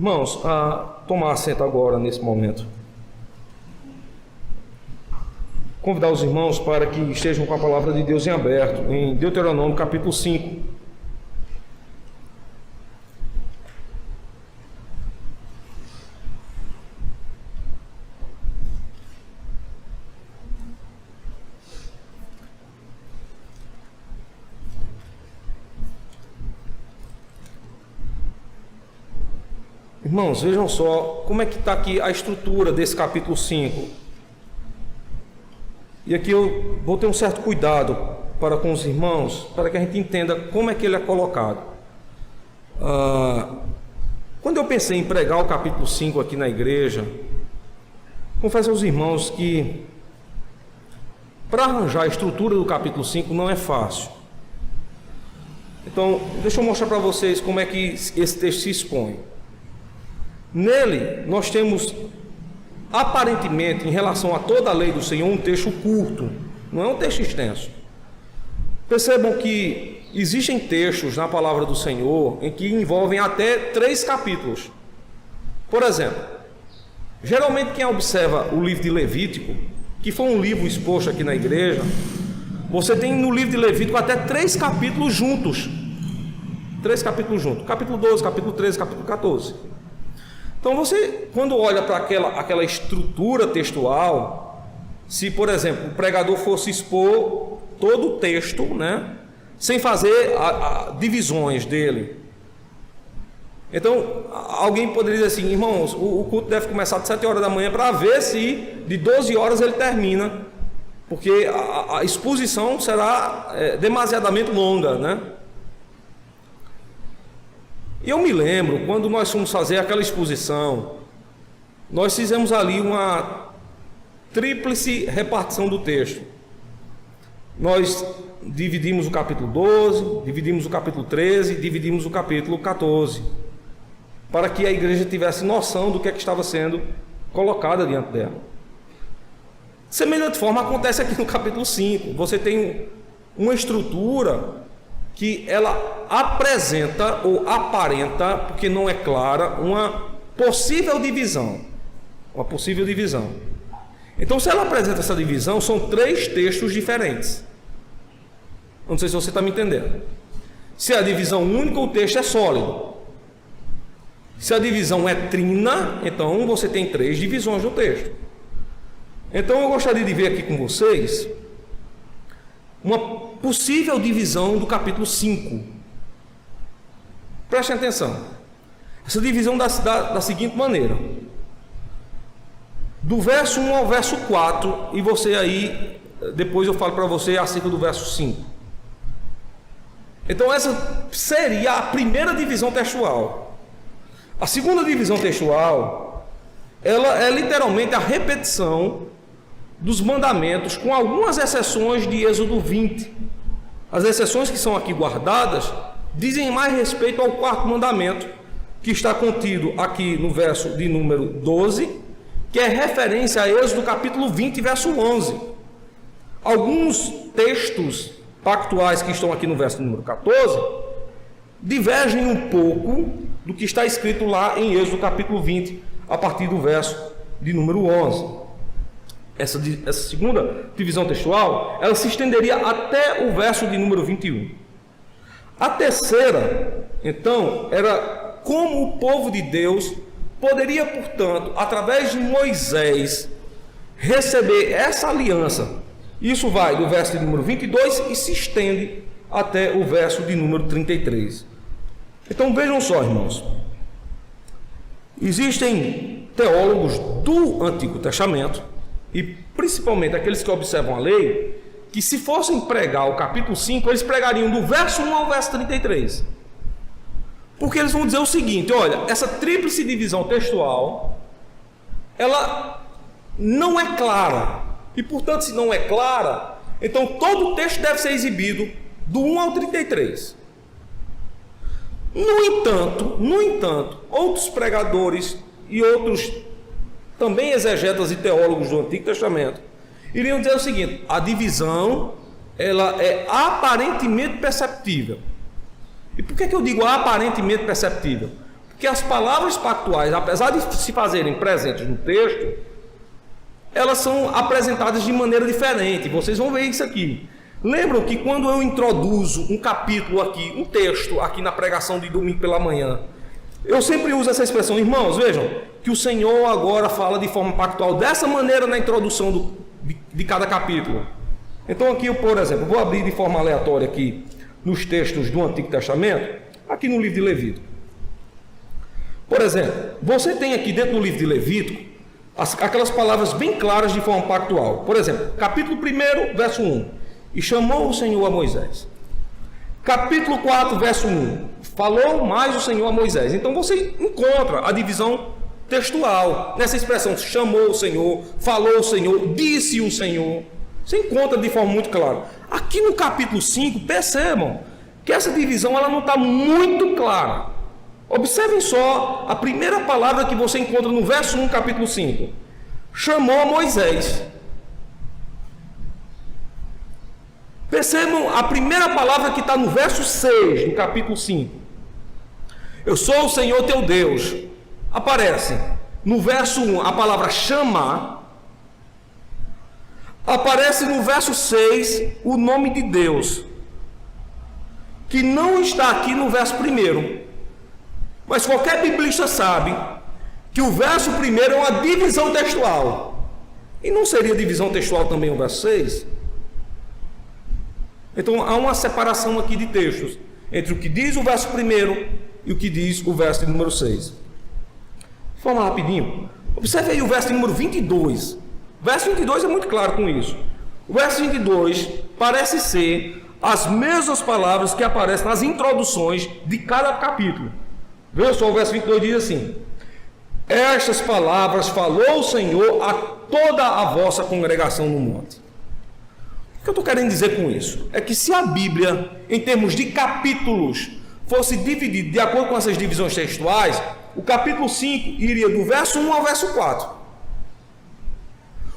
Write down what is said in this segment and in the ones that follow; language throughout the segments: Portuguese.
Irmãos, a tomar assento agora, nesse momento. Convidar os irmãos para que estejam com a palavra de Deus em aberto, em Deuteronômio capítulo 5. Irmãos, vejam só como é que está aqui a estrutura desse capítulo 5. E aqui eu vou ter um certo cuidado para com os irmãos, para que a gente entenda como é que ele é colocado. Quando eu pensei em pregar o capítulo 5 aqui na igreja, confesso aos irmãos que para arranjar a estrutura do capítulo 5 não é fácil. Então, deixa eu mostrar para vocês como é que esse texto se expõe. Nele, nós temos, aparentemente, em relação a toda a lei do Senhor, um texto curto, não é um texto extenso. Percebam que existem textos na palavra do Senhor em que envolvem até 3 capítulos. Por exemplo, geralmente quem observa o livro de Levítico, que foi um livro exposto aqui na igreja, você tem no livro de Levítico até 3 capítulos juntos. 3 capítulos juntos. Capítulo 12, capítulo 13, capítulo 14. Então você, quando olha para aquela estrutura textual, se, por exemplo, o pregador fosse expor todo o texto, né, sem fazer divisões dele. Então, alguém poderia dizer assim, irmãos, o culto deve começar de 7 horas da manhã para ver se de 12 horas ele termina, porque a exposição será demasiadamente longa, né? E eu me lembro, quando nós fomos fazer aquela exposição, nós fizemos ali uma tríplice repartição do texto. Nós dividimos o capítulo 12, dividimos o capítulo 13, dividimos o capítulo 14, para que a igreja tivesse noção do que é que estava sendo colocada diante dela. De semelhante forma acontece aqui no capítulo 5. Você tem uma estrutura que ela apresenta ou aparenta, porque não é clara, uma possível divisão. Uma possível divisão. Então, se ela apresenta essa divisão, são 3 textos diferentes. Não sei se você está me entendendo. Se a divisão única, o texto é sólido. Se a divisão é trina, então você tem 3 divisões do texto. Então, eu gostaria de ver aqui com vocês uma possível divisão do capítulo 5. Prestem atenção. Essa divisão da seguinte maneira: do verso 1 ao verso 4, e você aí, depois eu falo para você acerca do verso 5. Então essa seria a primeira divisão textual. A segunda divisão textual, ela é literalmente a repetição dos mandamentos, com algumas exceções de Êxodo 20. As exceções que são aqui guardadas dizem mais respeito ao 4º mandamento, que está contido aqui no verso de número 12, que é referência a Êxodo capítulo 20, verso 11. Alguns textos pactuais que estão aqui no verso de número 14 divergem um pouco do que está escrito lá em Êxodo capítulo 20, a partir do verso de número 11. Essa segunda divisão textual, ela se estenderia até o verso de número 21. A terceira, então, era como o povo de Deus poderia, portanto, através de Moisés, receber essa aliança. Isso vai do verso de número 22 e se estende até o verso de número 33. Então vejam só, irmãos. Existem teólogos do Antigo Testamento, e principalmente aqueles que observam a lei, que se fossem pregar o capítulo 5, eles pregariam do verso 1 ao verso 33. Porque eles vão dizer o seguinte: olha, essa tríplice divisão textual, ela não é clara. E portanto, se não é clara, então todo o texto deve ser exibido do 1 ao 33. No entanto, outros pregadores e outros também exegetas e teólogos do Antigo Testamento iriam dizer o seguinte: a divisão, ela é aparentemente perceptível. E por que eu digo aparentemente perceptível? que as palavras pactuais, apesar de se fazerem presentes no texto, elas são apresentadas de maneira diferente. Vocês vão ver isso aqui. Lembram que quando eu introduzo um capítulo aqui, um texto aqui na pregação de domingo pela manhã, eu sempre uso essa expressão, irmãos, vejam, que o Senhor agora fala de forma pactual, dessa maneira na introdução de cada capítulo. Então aqui, por exemplo, vou abrir de forma aleatória aqui, nos textos do Antigo Testamento, aqui no livro de Levítico. Por exemplo, você tem aqui dentro do livro de Levítico, aquelas palavras bem claras de forma pactual. Por exemplo, capítulo 1, verso 1. E chamou o Senhor a Moisés. Capítulo 4, verso 1. Falou mais o Senhor a Moisés. Então você encontra a divisão textual nessa expressão: chamou o Senhor, falou o Senhor, disse o Senhor. Você encontra de forma muito clara. Aqui no capítulo 5, percebam que essa divisão ela não está muito clara. Observem só a primeira palavra que você encontra no verso 1, capítulo 5. Chamou a Moisés. Percebam a primeira palavra que está no verso 6 do capítulo 5. Eu sou o Senhor teu Deus. Aparece no verso 1 a palavra chamar. Aparece no verso 6 o nome de Deus, que não está aqui no verso 1. Mas qualquer biblista sabe que o verso 1 é uma divisão textual. E não seria divisão textual também o verso 6? Então há uma separação aqui de textos entre o que diz o verso 1 e o que diz o verso de número 6. De forma rapidinho, observe aí o verso de número 22. O verso 22 é muito claro com isso. O verso 22 parece ser as mesmas palavras que aparecem nas introduções de cada capítulo. Veja só, o verso 22 diz assim: estas palavras falou o Senhor a toda a vossa congregação no monte. O que eu estou querendo dizer com isso? É que se a Bíblia, em termos de capítulos, fosse dividida de acordo com essas divisões textuais, o capítulo 5 iria do verso 1 ao verso 4.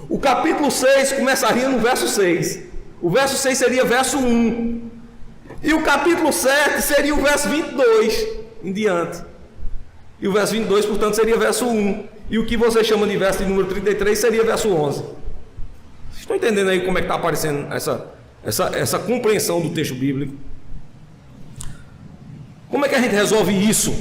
O capítulo 6 começaria no verso 6. O verso 6 seria verso 1. E o capítulo 7 seria o verso 22 em diante. E o verso 22, portanto, seria verso 1. E o que você chama de verso de número 33 seria verso 11. Vocês estão entendendo aí como é que está aparecendo essa compreensão do texto bíblico? Como é que a gente resolve isso?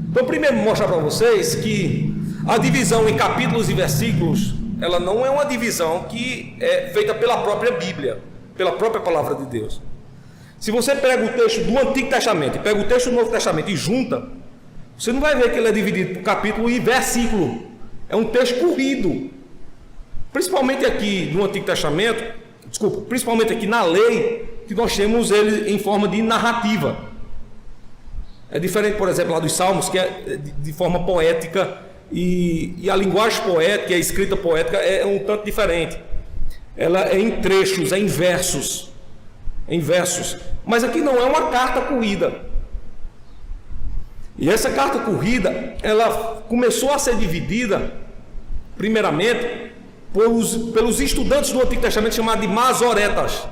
Então, primeiro, vou mostrar para vocês que a divisão em capítulos e versículos, ela não é uma divisão que é feita pela própria Bíblia, pela própria palavra de Deus. Se você pega o texto do Antigo Testamento e pega o texto do Novo Testamento e junta, você não vai ver que ele é dividido por capítulo e versículo. É um texto corrido. Principalmente aqui no Antigo Testamento, principalmente aqui na lei, que nós temos ele em forma de narrativa. É diferente, por exemplo, lá dos Salmos, que é de forma poética, e a linguagem poética, a escrita poética é um tanto diferente. Ela é em trechos, é em versos. Mas aqui não é uma carta corrida. E essa carta corrida, ela começou a ser dividida, primeiramente, pelos estudantes do Antigo Testamento, chamados de masoretas.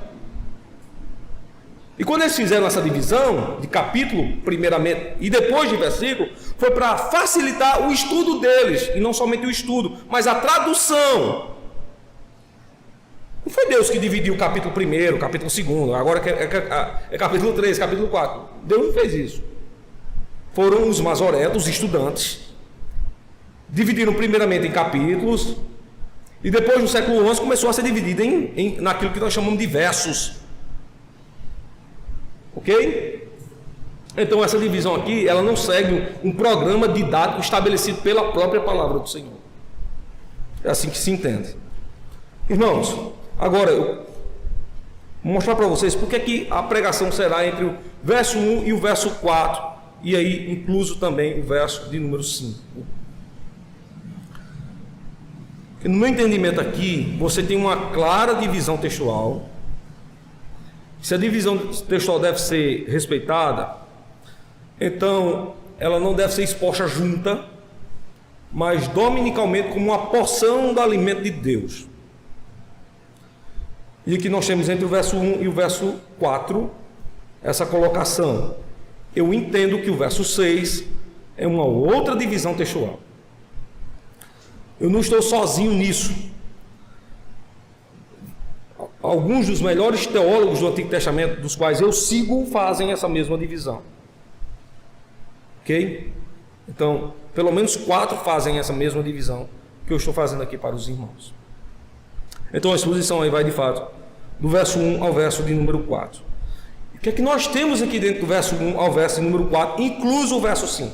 E quando eles fizeram essa divisão de capítulo, primeiramente, e depois de versículo, foi para facilitar o estudo deles, e não somente o estudo, mas a tradução. Não foi Deus que dividiu o capítulo 1, o capítulo 2, agora é capítulo 3, capítulo 4. Deus não fez isso. Foram os masoretas, os estudantes, dividiram primeiramente em capítulos, e depois no século XI começou a ser dividido naquilo que nós chamamos de versos. Ok? Então essa divisão aqui, ela não segue um programa didático estabelecido pela própria palavra do Senhor. É assim que se entende. Irmãos, agora eu vou mostrar para vocês porque que a pregação será entre o verso 1 e o verso 4, e aí incluso também o verso de número 5. No meu entendimento aqui, você tem uma clara divisão textual. Se a divisão textual deve ser respeitada, então ela não deve ser exposta junta, mas dominicalmente como uma porção do alimento de Deus. E aqui nós temos entre o verso 1 e o verso 4 essa colocação. Eu entendo que o verso 6 é uma outra divisão textual. Eu não estou sozinho nisso. Alguns dos melhores teólogos do Antigo Testamento, dos quais eu sigo, fazem essa mesma divisão. Ok? Então, pelo menos 4 fazem essa mesma divisão que eu estou fazendo aqui para os irmãos. Então a exposição aí vai de fato do verso 1 ao verso de número 4. O que é que nós temos aqui dentro do verso 1 ao verso de número 4, incluso o verso 5?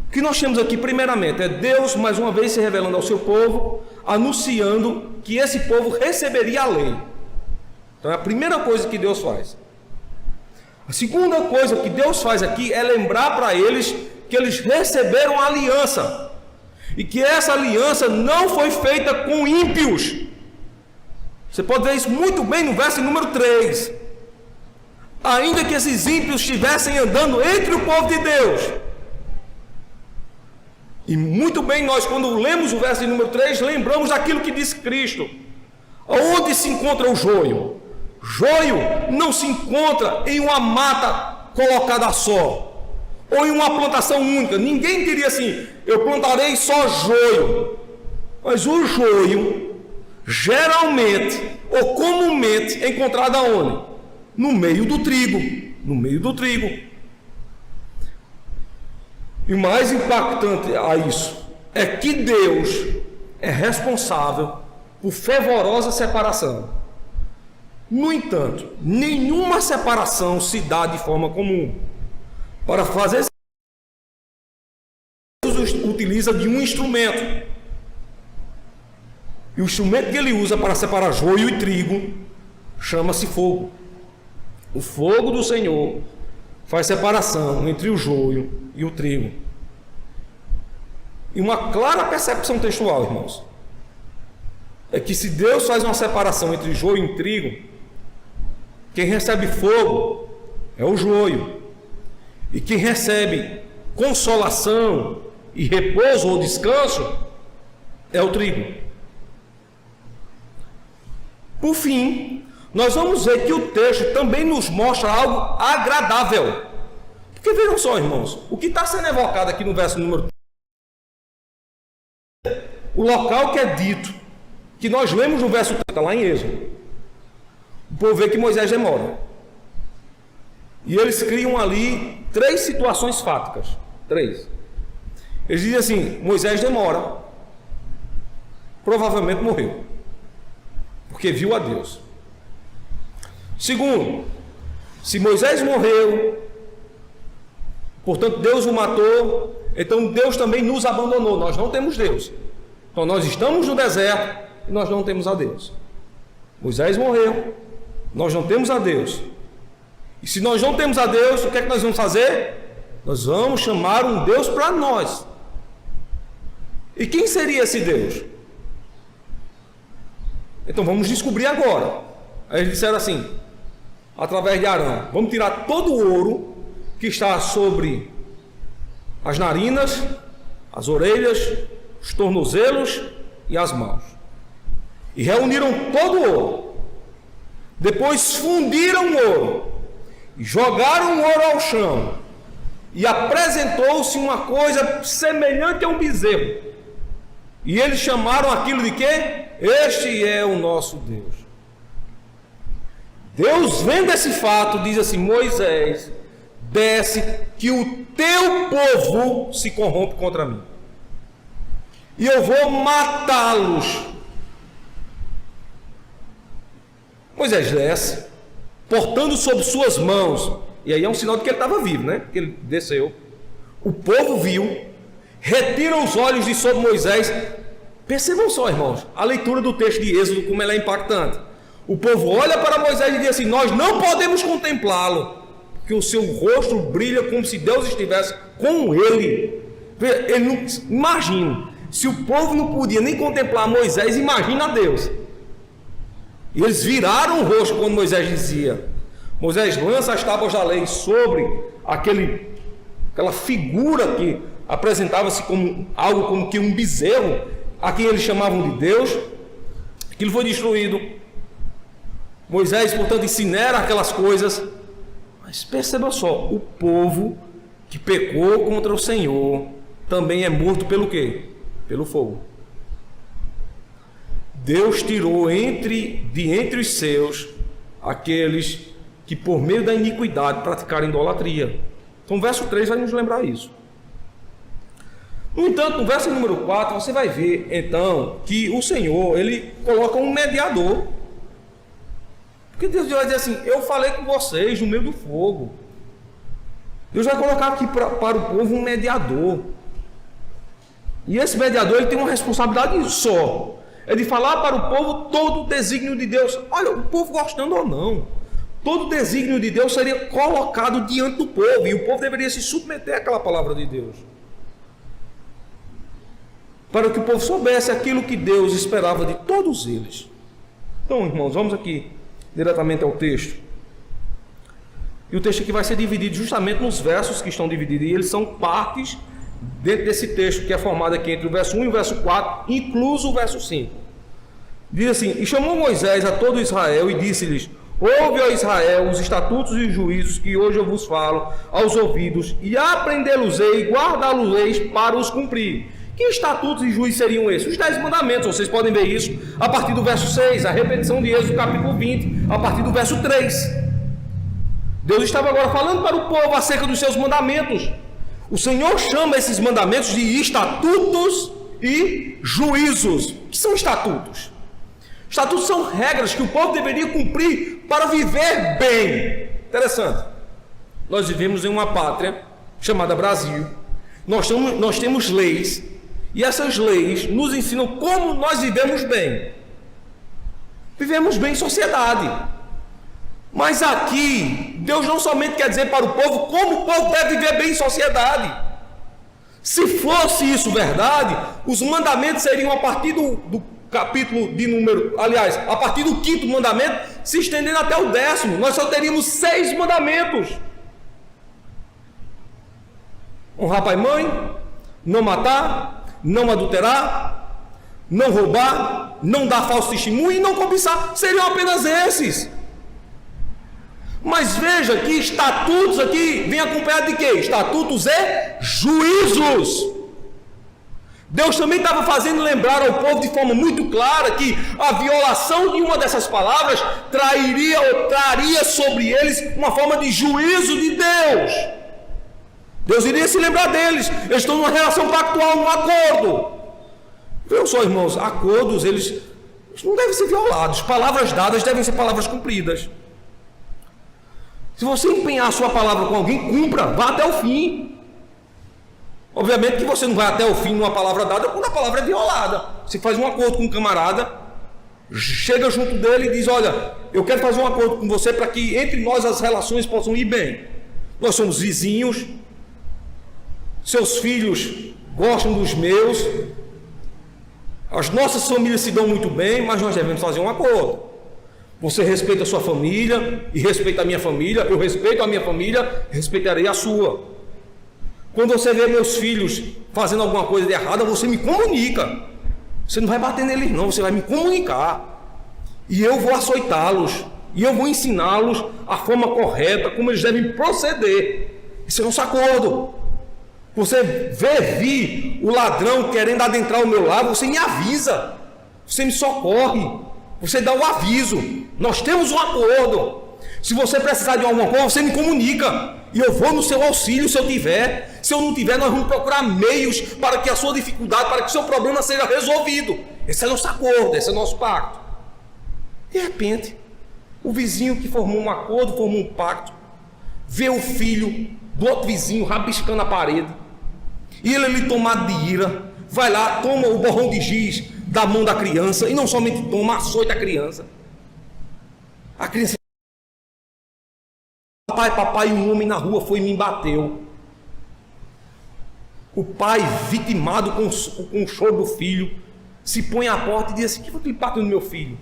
O que nós temos aqui primeiramente é Deus mais uma vez se revelando ao seu povo, anunciando que esse povo receberia a lei. Então é a primeira coisa que Deus faz. A segunda coisa que Deus faz aqui é lembrar para eles que eles receberam a aliança, e que essa aliança não foi feita com ímpios. Você pode ver isso muito bem no verso número 3. Ainda que esses ímpios estivessem andando entre o povo de Deus. E muito bem, nós quando lemos o verso número 3, lembramos daquilo que disse Cristo. Onde se encontra o joio? Joio não se encontra em uma mata colocada só, ou em uma plantação única. Ninguém diria assim, eu plantarei só joio. Mas o joio, geralmente, ou comumente, é encontrado aonde? No meio do trigo. No meio do trigo. E o mais impactante a isso é que Deus é responsável por fervorosa separação. No entanto, nenhuma separação se dá de forma comum. Para fazer isso, Deus utiliza de um instrumento. E o instrumento que ele usa para separar joio e trigo chama-se fogo. O fogo do Senhor faz separação entre o joio e o trigo. E uma clara percepção textual, irmãos, é que se Deus faz uma separação entre joio e trigo, quem recebe fogo é o joio, e quem recebe consolação e repouso ou descanso é o trigo. Por fim, nós vamos ver que o texto também nos mostra algo agradável. Porque vejam só, irmãos, o que está sendo evocado aqui no verso número 3, o local que é dito, que nós lemos no verso 30, lá em Êxodo. O povo vê que Moisés demora. E eles criam ali 3 situações fáticas. 3. Eles dizem assim, Moisés demora. Provavelmente morreu. Porque viu a Deus. Segundo, se Moisés morreu, portanto Deus o matou, então Deus também nos abandonou. Nós não temos Deus. Então nós estamos no deserto e nós não temos a Deus. Moisés morreu, nós não temos a Deus. E se nós não temos a Deus, o que é que nós vamos fazer? Nós vamos chamar um Deus para nós. E quem seria esse Deus? Então vamos descobrir agora. Aí eles disseram assim, através de Arão, vamos tirar todo o ouro que está sobre as narinas, as orelhas, os tornozelos e as mãos. E reuniram todo o ouro. Depois fundiram o ouro e jogaram o ouro ao chão. E apresentou-se uma coisa semelhante a um bezerro. E eles chamaram aquilo de quê? Este é o nosso Deus. Deus, vendo esse fato, diz assim, Moisés, desce que o teu povo se corrompe contra mim. E eu vou matá-los. Moisés desce, portando sobre suas mãos, e aí é um sinal de que ele estava vivo, né? Que ele desceu. O povo viu, retira os olhos de sobre Moisés. Percebam só, irmãos, a leitura do texto de Êxodo, como ela é impactante. O povo olha para Moisés e diz assim, nós não podemos contemplá-lo, porque o seu rosto brilha como se Deus estivesse com ele. Ele não, imagina, se o povo não podia nem contemplar Moisés, imagina Deus. E eles viraram o rosto quando Moisés dizia, Moisés lança as tábuas da lei sobre aquela figura que apresentava-se como algo como que um bezerro, a quem eles chamavam de Deus. Aquilo foi destruído. Moisés, portanto, incinera aquelas coisas. Mas perceba só, o povo que pecou contra o Senhor também é morto pelo quê? Pelo fogo. Deus tirou de entre os seus aqueles que por meio da iniquidade praticaram idolatria. Então o verso 3 vai nos lembrar isso. No entanto, no verso número 4, você vai ver então que o Senhor, ele coloca um mediador. Porque Deus vai dizer assim: eu falei com vocês no meio do fogo. Deus vai colocar aqui para o povo um mediador. E esse mediador, ele tem uma responsabilidade só: é de falar para o povo todo o desígnio de Deus. Olha, o povo gostando ou não, todo o desígnio de Deus seria colocado diante do povo, e o povo deveria se submeter àquela palavra de Deus, para que o povo soubesse aquilo que Deus esperava de todos eles. Então, irmãos, vamos aqui diretamente ao texto. E o texto aqui vai ser dividido justamente nos versos que estão divididos, e eles são partes dentro desse texto que é formado aqui entre o verso 1 e o verso 4, incluso o verso 5. Diz assim: e chamou Moisés a todo Israel e disse-lhes: ouve, ó Israel, os estatutos e os juízos que hoje eu vos falo aos ouvidos, e aprendê-los-ei e guardá-los-eis para os cumprir. Que estatutos e juízos seriam esses? Os 10 mandamentos. Vocês podem ver isso a partir do verso 6, a repetição de Êxodo capítulo 20, a partir do verso 3. Deus estava agora falando para o povo acerca dos seus mandamentos. O Senhor chama esses mandamentos de estatutos e juízos. O que são estatutos? Estatutos são regras que o povo deveria cumprir para viver bem. Interessante. Nós vivemos em uma pátria chamada Brasil. Nós temos leis, e essas leis nos ensinam como nós vivemos bem. Vivemos bem em sociedade. Mas aqui, Deus não somente quer dizer para o povo como o povo deve viver bem em sociedade. Se fosse isso verdade, os mandamentos seriam a partir do capítulo de número, aliás, a partir do 5º mandamento, se estendendo até o 10º. Nós só teríamos 6 mandamentos: honrar pai e mãe, não matar, não adulterar, não roubar, não dar falso testemunho e não cobiçar. Seriam apenas esses. Mas veja que estatutos aqui vem acompanhado de quê? Estatutos e juízos. Deus também estava fazendo lembrar ao povo de forma muito clara que a violação de uma dessas palavras traria sobre eles uma forma de juízo de Deus. Deus iria se lembrar deles. Eles estão numa relação pactual, num acordo. Vejam só, irmãos, acordos, eles não devem ser violados. Palavras dadas devem ser palavras cumpridas. Se você empenhar a sua palavra com alguém, cumpra, vá até o fim. Obviamente que você não vai até o fim numa palavra dada quando a palavra é violada. Você faz um acordo com um camarada, chega junto dele e diz: olha, eu quero fazer um acordo com você para que entre nós as relações possam ir bem. Nós somos vizinhos, seus filhos gostam dos meus, as nossas famílias se dão muito bem, mas nós devemos fazer um acordo. Você respeita a sua família e respeita a minha família, eu respeito a minha família, respeitarei a sua. Quando você vê meus filhos fazendo alguma coisa de errada, você me comunica. Você não vai bater neles não, você vai me comunicar. E eu vou açoitá-los, e eu vou ensiná-los a forma correta, como eles devem proceder. Esse é o nosso acordo. Você vê vir o ladrão querendo adentrar o meu lar, você me avisa, você me socorre. Você dá o aviso. Nós temos um acordo. Se você precisar de alguma coisa, você me comunica, e eu vou no seu auxílio se eu tiver. Se eu não tiver, nós vamos procurar meios para que a sua dificuldade, para que o seu problema seja resolvido. Esse é nosso acordo, esse é nosso pacto. De repente, o vizinho que formou um acordo, formou um pacto, vê o filho do outro vizinho rabiscando a parede, e ele tomado de ira, vai lá, toma o borrão de giz da mão da criança, e não somente toma, açoita a criança. A criança: papai, um homem na rua foi e me bateu. O pai, vitimado com o choro do filho, se põe à porta e diz assim: que foi que ele bateu no meu filho?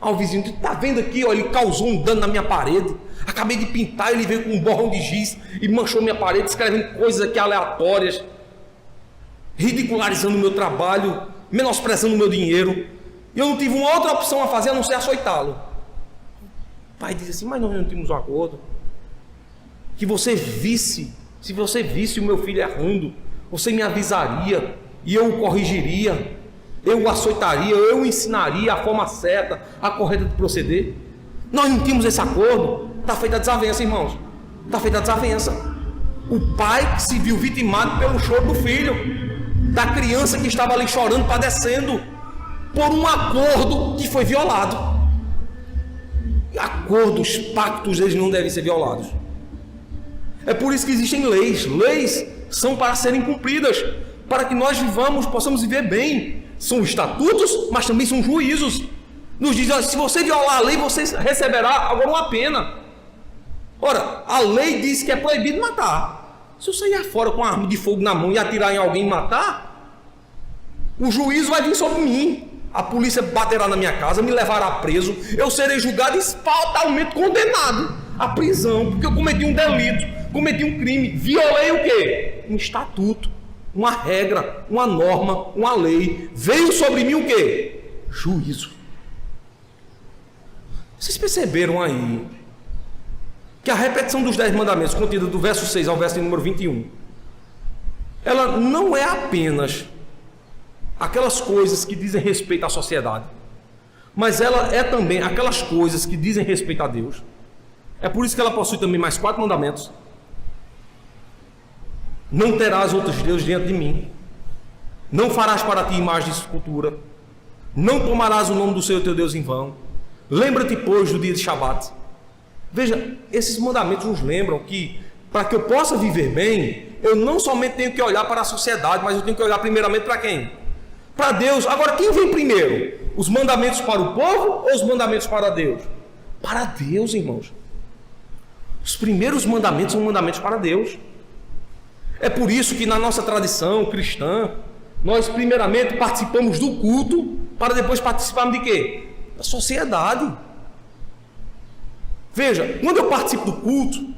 Ao vizinho: está vendo aqui, ó, ele causou um dano na minha parede, acabei de pintar, ele veio com um borrão de giz e manchou minha parede, escrevendo coisas aqui aleatórias, ridicularizando o meu trabalho, menosprezando o meu dinheiro, e eu não tive uma outra opção a fazer a não ser açoitá-lo. O pai diz assim: mas nós não tínhamos um acordo, que você visse Se você visse o meu filho errando, você me avisaria e eu o corrigiria, eu o açoitaria, eu o ensinaria a forma certa, a correta de proceder. Nós não tínhamos esse acordo. Está feita a desavença, irmãos. Está feita a desavença. O pai que se viu vitimado pelo choro do filho, da criança que estava ali chorando, padecendo, por um acordo que foi violado. Acordos, pactos, eles não devem ser violados. É por isso que existem leis. Leis são para serem cumpridas, para que nós vivamos, possamos viver bem. São estatutos, mas também são juízos. Nos diz, se você violar a lei, você receberá agora uma pena. Ora, a lei diz que é proibido matar. Se você ir fora com uma arma de fogo na mão e atirar em alguém e matar, o juízo vai vir sobre mim. A polícia baterá na minha casa, me levará preso, eu serei julgado e fatalmente condenado à prisão, porque eu cometi um delito, cometi um crime, violei o quê? Um estatuto, uma regra, uma norma, uma lei. Veio sobre mim o quê? Juízo. Vocês perceberam aí que a repetição dos 10 mandamentos, contida do verso 6 ao verso número 21, ela não é apenas aquelas coisas que dizem respeito à sociedade, mas ela é também aquelas coisas que dizem respeito a Deus. É por isso que ela possui também mais 4 mandamentos. Não terás outros deuses diante de mim. Não farás para ti imagem de escultura. Não tomarás o nome do Senhor teu Deus em vão. Lembra-te, pois, do dia de Shabat. Veja, esses mandamentos nos lembram que, para que eu possa viver bem, eu não somente tenho que olhar para a sociedade, mas eu tenho que olhar primeiramente para quem? Para Deus. Agora, quem vem primeiro? Os mandamentos para o povo ou os mandamentos para Deus? Para Deus, irmãos. Os primeiros mandamentos são mandamentos para Deus. É por isso que na nossa tradição cristã, nós primeiramente participamos do culto, para depois participarmos de quê? Da sociedade. Veja, quando eu participo do culto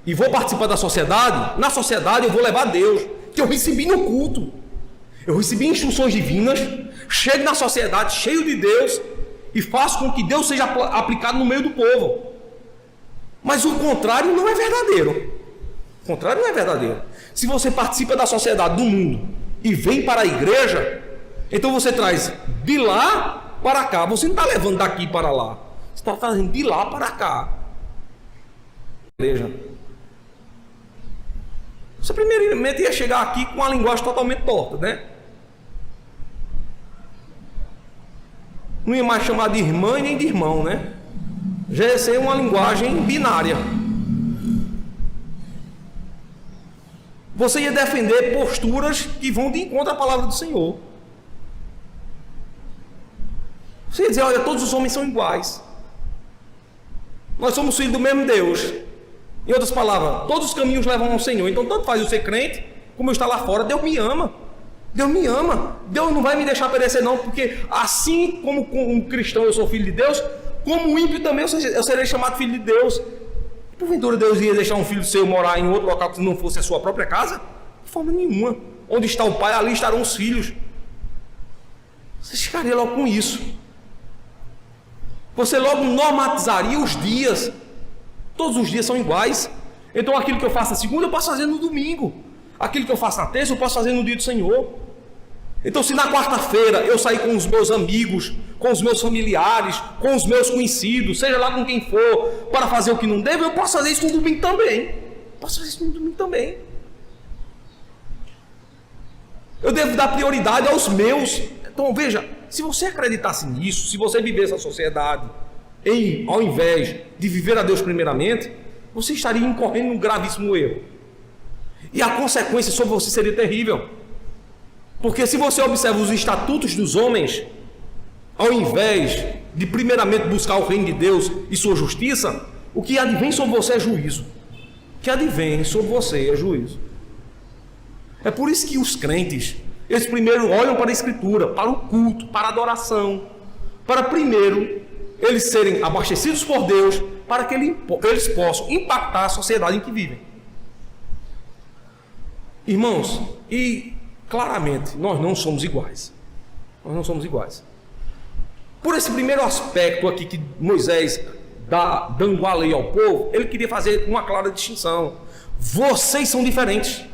e vou participar da sociedade, na sociedade eu vou levar Deus, que eu recebi no culto. Eu recebi instruções divinas, chego na sociedade cheio de Deus e faço com que Deus seja aplicado no meio do povo. Mas o contrário não é verdadeiro. O contrário não é verdadeiro. Se você participa da sociedade do mundo e vem para a igreja, então você traz de lá para cá. Você não está levando daqui para lá. Você está fazendo de lá para cá. Igreja. Você primeiramente ia chegar aqui com a linguagem totalmente torta, né? Não ia mais chamar de irmã e nem de irmão, né? Já ia ser uma linguagem binária. Você ia defender posturas que vão de encontro à palavra do Senhor. Você ia dizer, olha, todos os homens são iguais. Nós somos filhos do mesmo Deus. Em outras palavras, todos os caminhos levam ao Senhor. Então, tanto faz eu ser crente, como eu estar lá fora, Deus me ama. Deus me ama. Deus não vai me deixar perecer não, porque assim como um cristão eu sou filho de Deus, como um ímpio também eu serei chamado filho de Deus. Porventura Deus ia deixar um filho seu morar em outro local que não fosse a sua própria casa? De forma nenhuma. Onde está o pai, ali estarão os filhos. Você ficaria logo com isso. Você logo normatizaria os dias. Todos os dias são iguais. Então aquilo que eu faço na segunda eu posso fazer no domingo. Aquilo que eu faço na terça eu posso fazer no dia do Senhor. Então se na quarta-feira eu sair com os meus amigos, com os meus familiares, com os meus conhecidos, seja lá com quem for, para fazer o que não devo, eu posso fazer isso no domingo também. Posso fazer isso no domingo também. Eu devo dar prioridade aos meus. Então veja, se você acreditasse nisso, se você vivesse a sociedade, ao invés de viver a Deus primeiramente, você estaria incorrendo num gravíssimo erro. E a consequência sobre você seria terrível. Porque se você observa os estatutos dos homens, ao invés de primeiramente buscar o reino de Deus e sua justiça, o que advém sobre você é juízo. O que advém sobre você é juízo. É por isso que os crentes, eles primeiro olham para a Escritura, para o culto, para a adoração, para primeiro eles serem abastecidos por Deus, para que eles possam impactar a sociedade em que vivem. Irmãos, e claramente nós não somos iguais. Nós não somos iguais. Por esse primeiro aspecto aqui que Moisés dando a lei ao povo, ele queria fazer uma clara distinção. Vocês são diferentes.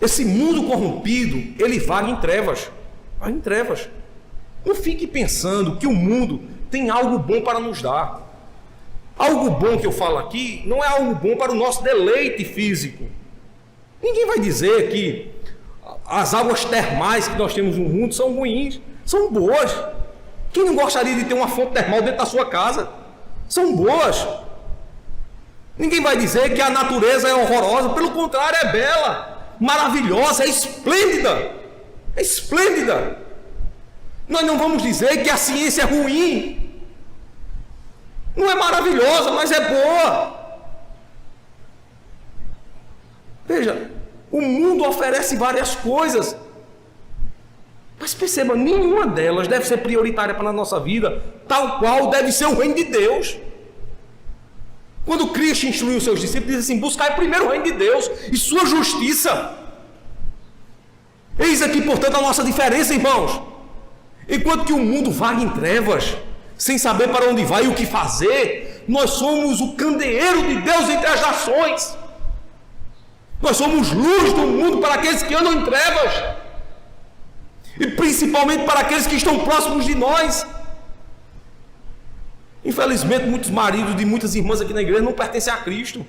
Esse mundo corrompido, ele vaga em trevas. Vaga em trevas. Não fique pensando que o mundo tem algo bom para nos dar. Algo bom que eu falo aqui não é algo bom para o nosso deleite físico. Ninguém vai dizer que as águas termais que nós temos no mundo são ruins. São boas. Quem não gostaria de ter uma fonte termal dentro da sua casa? São boas. Ninguém vai dizer que a natureza é horrorosa. Pelo contrário, é bela, maravilhosa, é esplêndida. É esplêndida. Nós não vamos dizer que a ciência é ruim. Não é maravilhosa, mas é boa. Veja, o mundo oferece várias coisas. Mas perceba, nenhuma delas deve ser prioritária para a nossa vida, tal qual deve ser o reino de Deus. Quando Cristo instruiu os seus discípulos, diz assim: buscai primeiro o reino de Deus e sua justiça. Eis aqui, portanto, a nossa diferença, irmãos. Enquanto que o mundo vaga em trevas, sem saber para onde vai e o que fazer, nós somos o candeeiro de Deus entre as nações. Nós somos luz do mundo para aqueles que andam em trevas. E principalmente para aqueles que estão próximos de nós. Infelizmente, muitos maridos de muitas irmãs aqui na igreja não pertencem a Cristo.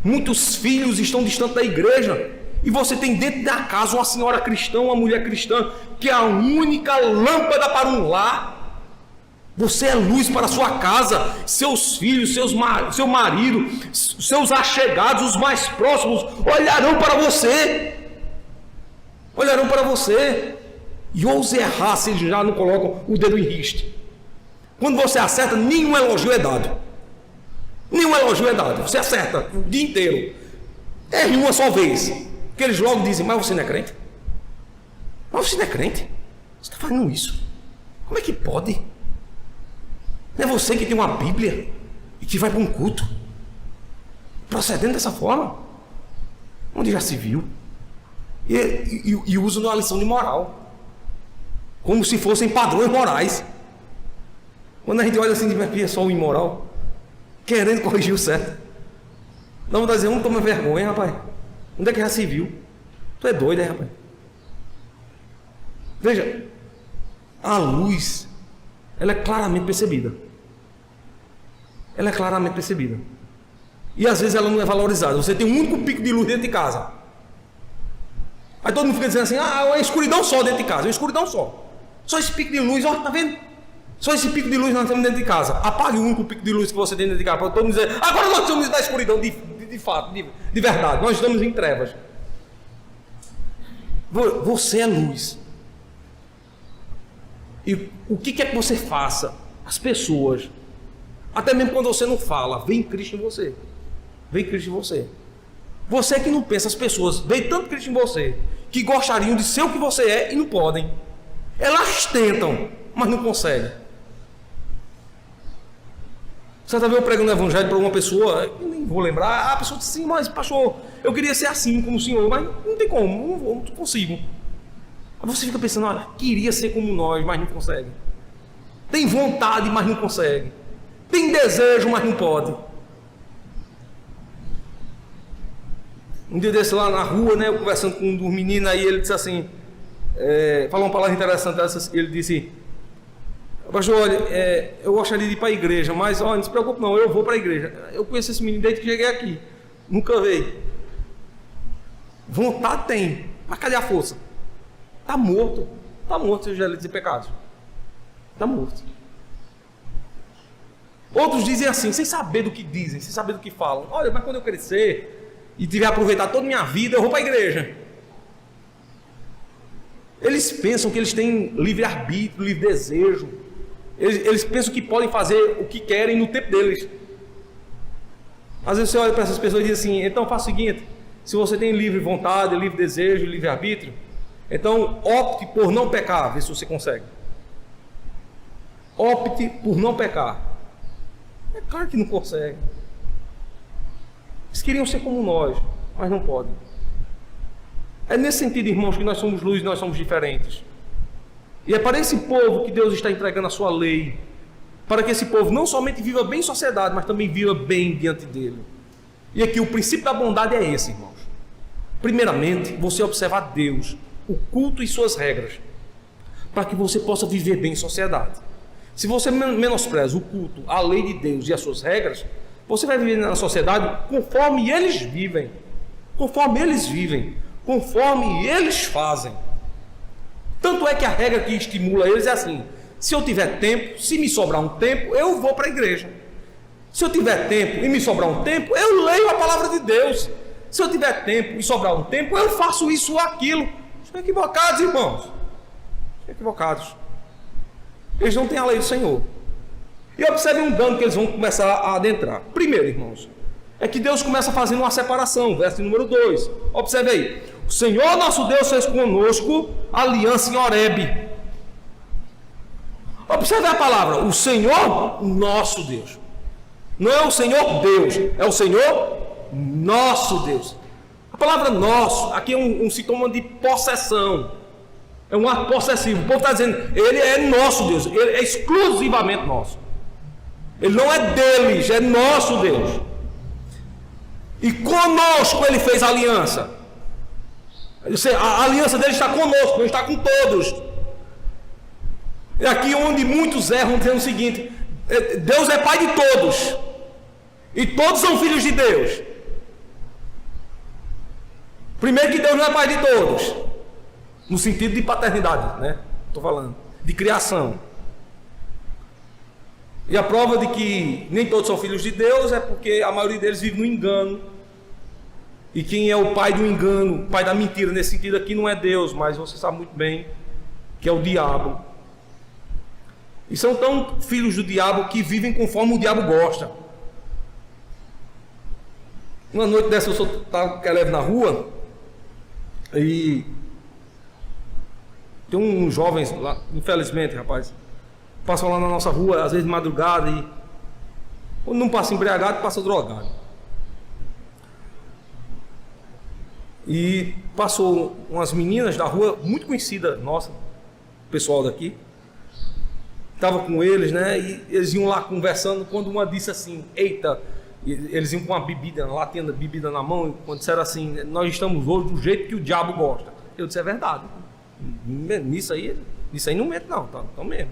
Muitos filhos estão distantes da igreja. E você tem dentro da casa uma senhora cristã, uma mulher cristã, que é a única lâmpada para um lar. Você é luz para a sua casa. Seus filhos, seu marido, seus achegados, os mais próximos, olharão para você. Olharão para você. E ouse errar se eles já não colocam o dedo em riste. Quando você acerta, nenhum elogio é dado. Nenhum elogio é dado. Você acerta o dia inteiro. Erre uma só vez. Porque eles logo dizem: mas você não é crente? Mas você não é crente? Você está fazendo isso? Como é que pode? Não é você que tem uma Bíblia e que vai para um culto procedendo dessa forma? Onde já se viu? E usa uma lição de moral, como se fossem padrões morais. Quando a gente olha assim, é só o imoral, querendo corrigir o certo. Dá vontade de dizer: não toma vergonha, rapaz. Onde é que já se viu? Tu é doido, rapaz? Veja, a luz, ela é claramente percebida. Ela é claramente percebida. E às vezes ela não é valorizada. Você tem um único pico de luz dentro de casa. Aí todo mundo fica dizendo assim: ah, é uma escuridão só dentro de casa, é uma escuridão só. Só esse pico de luz, ó, tá vendo? Só esse pico de luz nós temos dentro de casa. Apague o único pico de luz que você tem dentro de casa, para todo mundo dizer: agora nós estamos na escuridão de fato, de verdade. Nós estamos em trevas. Você é luz. E o que quer que você faça? As pessoas, até mesmo quando você não fala, vem Cristo em você. Vem Cristo em você. Você que não pensa, as pessoas veem tanto Cristo em você que gostariam de ser o que você é e não podem. Elas tentam, mas não conseguem. Você está vendo eu pregando o evangelho para uma pessoa, eu nem vou lembrar, a pessoa disse assim: mas pastor, eu queria ser assim como o senhor, mas não tem como, não consigo. Aí você fica pensando: olha, queria ser como nós, mas não consegue. Tem vontade, mas não consegue. Tem desejo, mas não pode. Um dia desse lá na rua, né, eu conversando com um dos meninos, aí ele disse assim, falou uma palavra interessante, ele disse: pastor, olha, eu gostaria de ir para a igreja, mas olha, não se preocupe não, eu vou para a igreja. Eu conheço esse menino desde que cheguei aqui, nunca veio. Vontade tem, mas cadê a força? Está morto seus delitos e pecados. Está morto. Outros dizem assim, sem saber do que dizem, sem saber do que falam: olha, mas quando eu crescer e tiver aproveitado toda a minha vida, eu vou para a igreja. Eles pensam que eles têm livre-arbítrio, livre-desejo. Eles pensam que podem fazer o que querem no tempo deles. Às vezes você olha para essas pessoas e diz assim: então faça o seguinte, se você tem livre vontade, livre desejo, livre-arbítrio, então opte por não pecar, vê se você consegue. Opte por não pecar. É claro que não consegue. Eles queriam ser como nós, mas não podem. É nesse sentido, irmãos, que nós somos luz e nós somos diferentes. E é para esse povo que Deus está entregando a sua lei, para que esse povo não somente viva bem em sociedade, mas também viva bem diante dele. E aqui o princípio da bondade é esse, irmãos. Primeiramente, você observar Deus, o culto e suas regras, para que você possa viver bem em sociedade. Se você menospreza o culto, a lei de Deus e as suas regras, você vai viver na sociedade conforme eles vivem, conforme eles fazem. Tanto é que a regra que estimula eles é assim: se eu tiver tempo, se me sobrar um tempo, eu vou para a igreja. Se eu tiver tempo e me sobrar um tempo, eu leio a palavra de Deus. Se eu tiver tempo e sobrar um tempo, eu faço isso ou aquilo. Estão equivocados, irmãos. Estão equivocados. Eles não têm a lei do Senhor. E observem um dano que eles vão começar a adentrar. Primeiro, irmãos, é que Deus começa fazendo uma separação. Verso número 2. Observe aí. O Senhor nosso Deus fez conosco aliança em Horebe. Observe a palavra. O Senhor nosso Deus. Não é o Senhor Deus, é o Senhor nosso Deus. A palavra nosso aqui é um sintoma de possessão. É um ato possessivo. O povo está dizendo, ele é nosso Deus, ele é exclusivamente nosso. Ele não é deles, é nosso Deus. E conosco ele fez aliança. A aliança dele está conosco, não está com todos. É aqui onde muitos erram dizendo o seguinte: Deus é pai de todos. E todos são filhos de Deus. Primeiro que Deus não é pai de todos, no sentido de paternidade, né? Estou falando de criação. E a prova de que nem todos são filhos de Deus é porque a maioria deles vive no engano. E quem é o pai do engano, o pai da mentira nesse sentido aqui não é Deus, mas você sabe muito bem que é o diabo. E são tão filhos do diabo que vivem conforme o diabo gosta. Uma noite dessa eu estava com a leve na rua e tem uns jovens lá, infelizmente, rapaz, passam lá na nossa rua, às vezes de madrugada, e quando não passa embriagado, passa drogado. E passou umas meninas da rua, muito conhecida nossa, pessoal daqui, estava com eles, né? E eles iam lá conversando, quando uma disse assim: eita, eles iam com uma bebida, uma latinha de bebida na mão, e quando disseram assim: nós estamos hoje do jeito que o diabo gosta. Eu disse: é verdade. Nisso aí não mente não, tá? Então mesmo.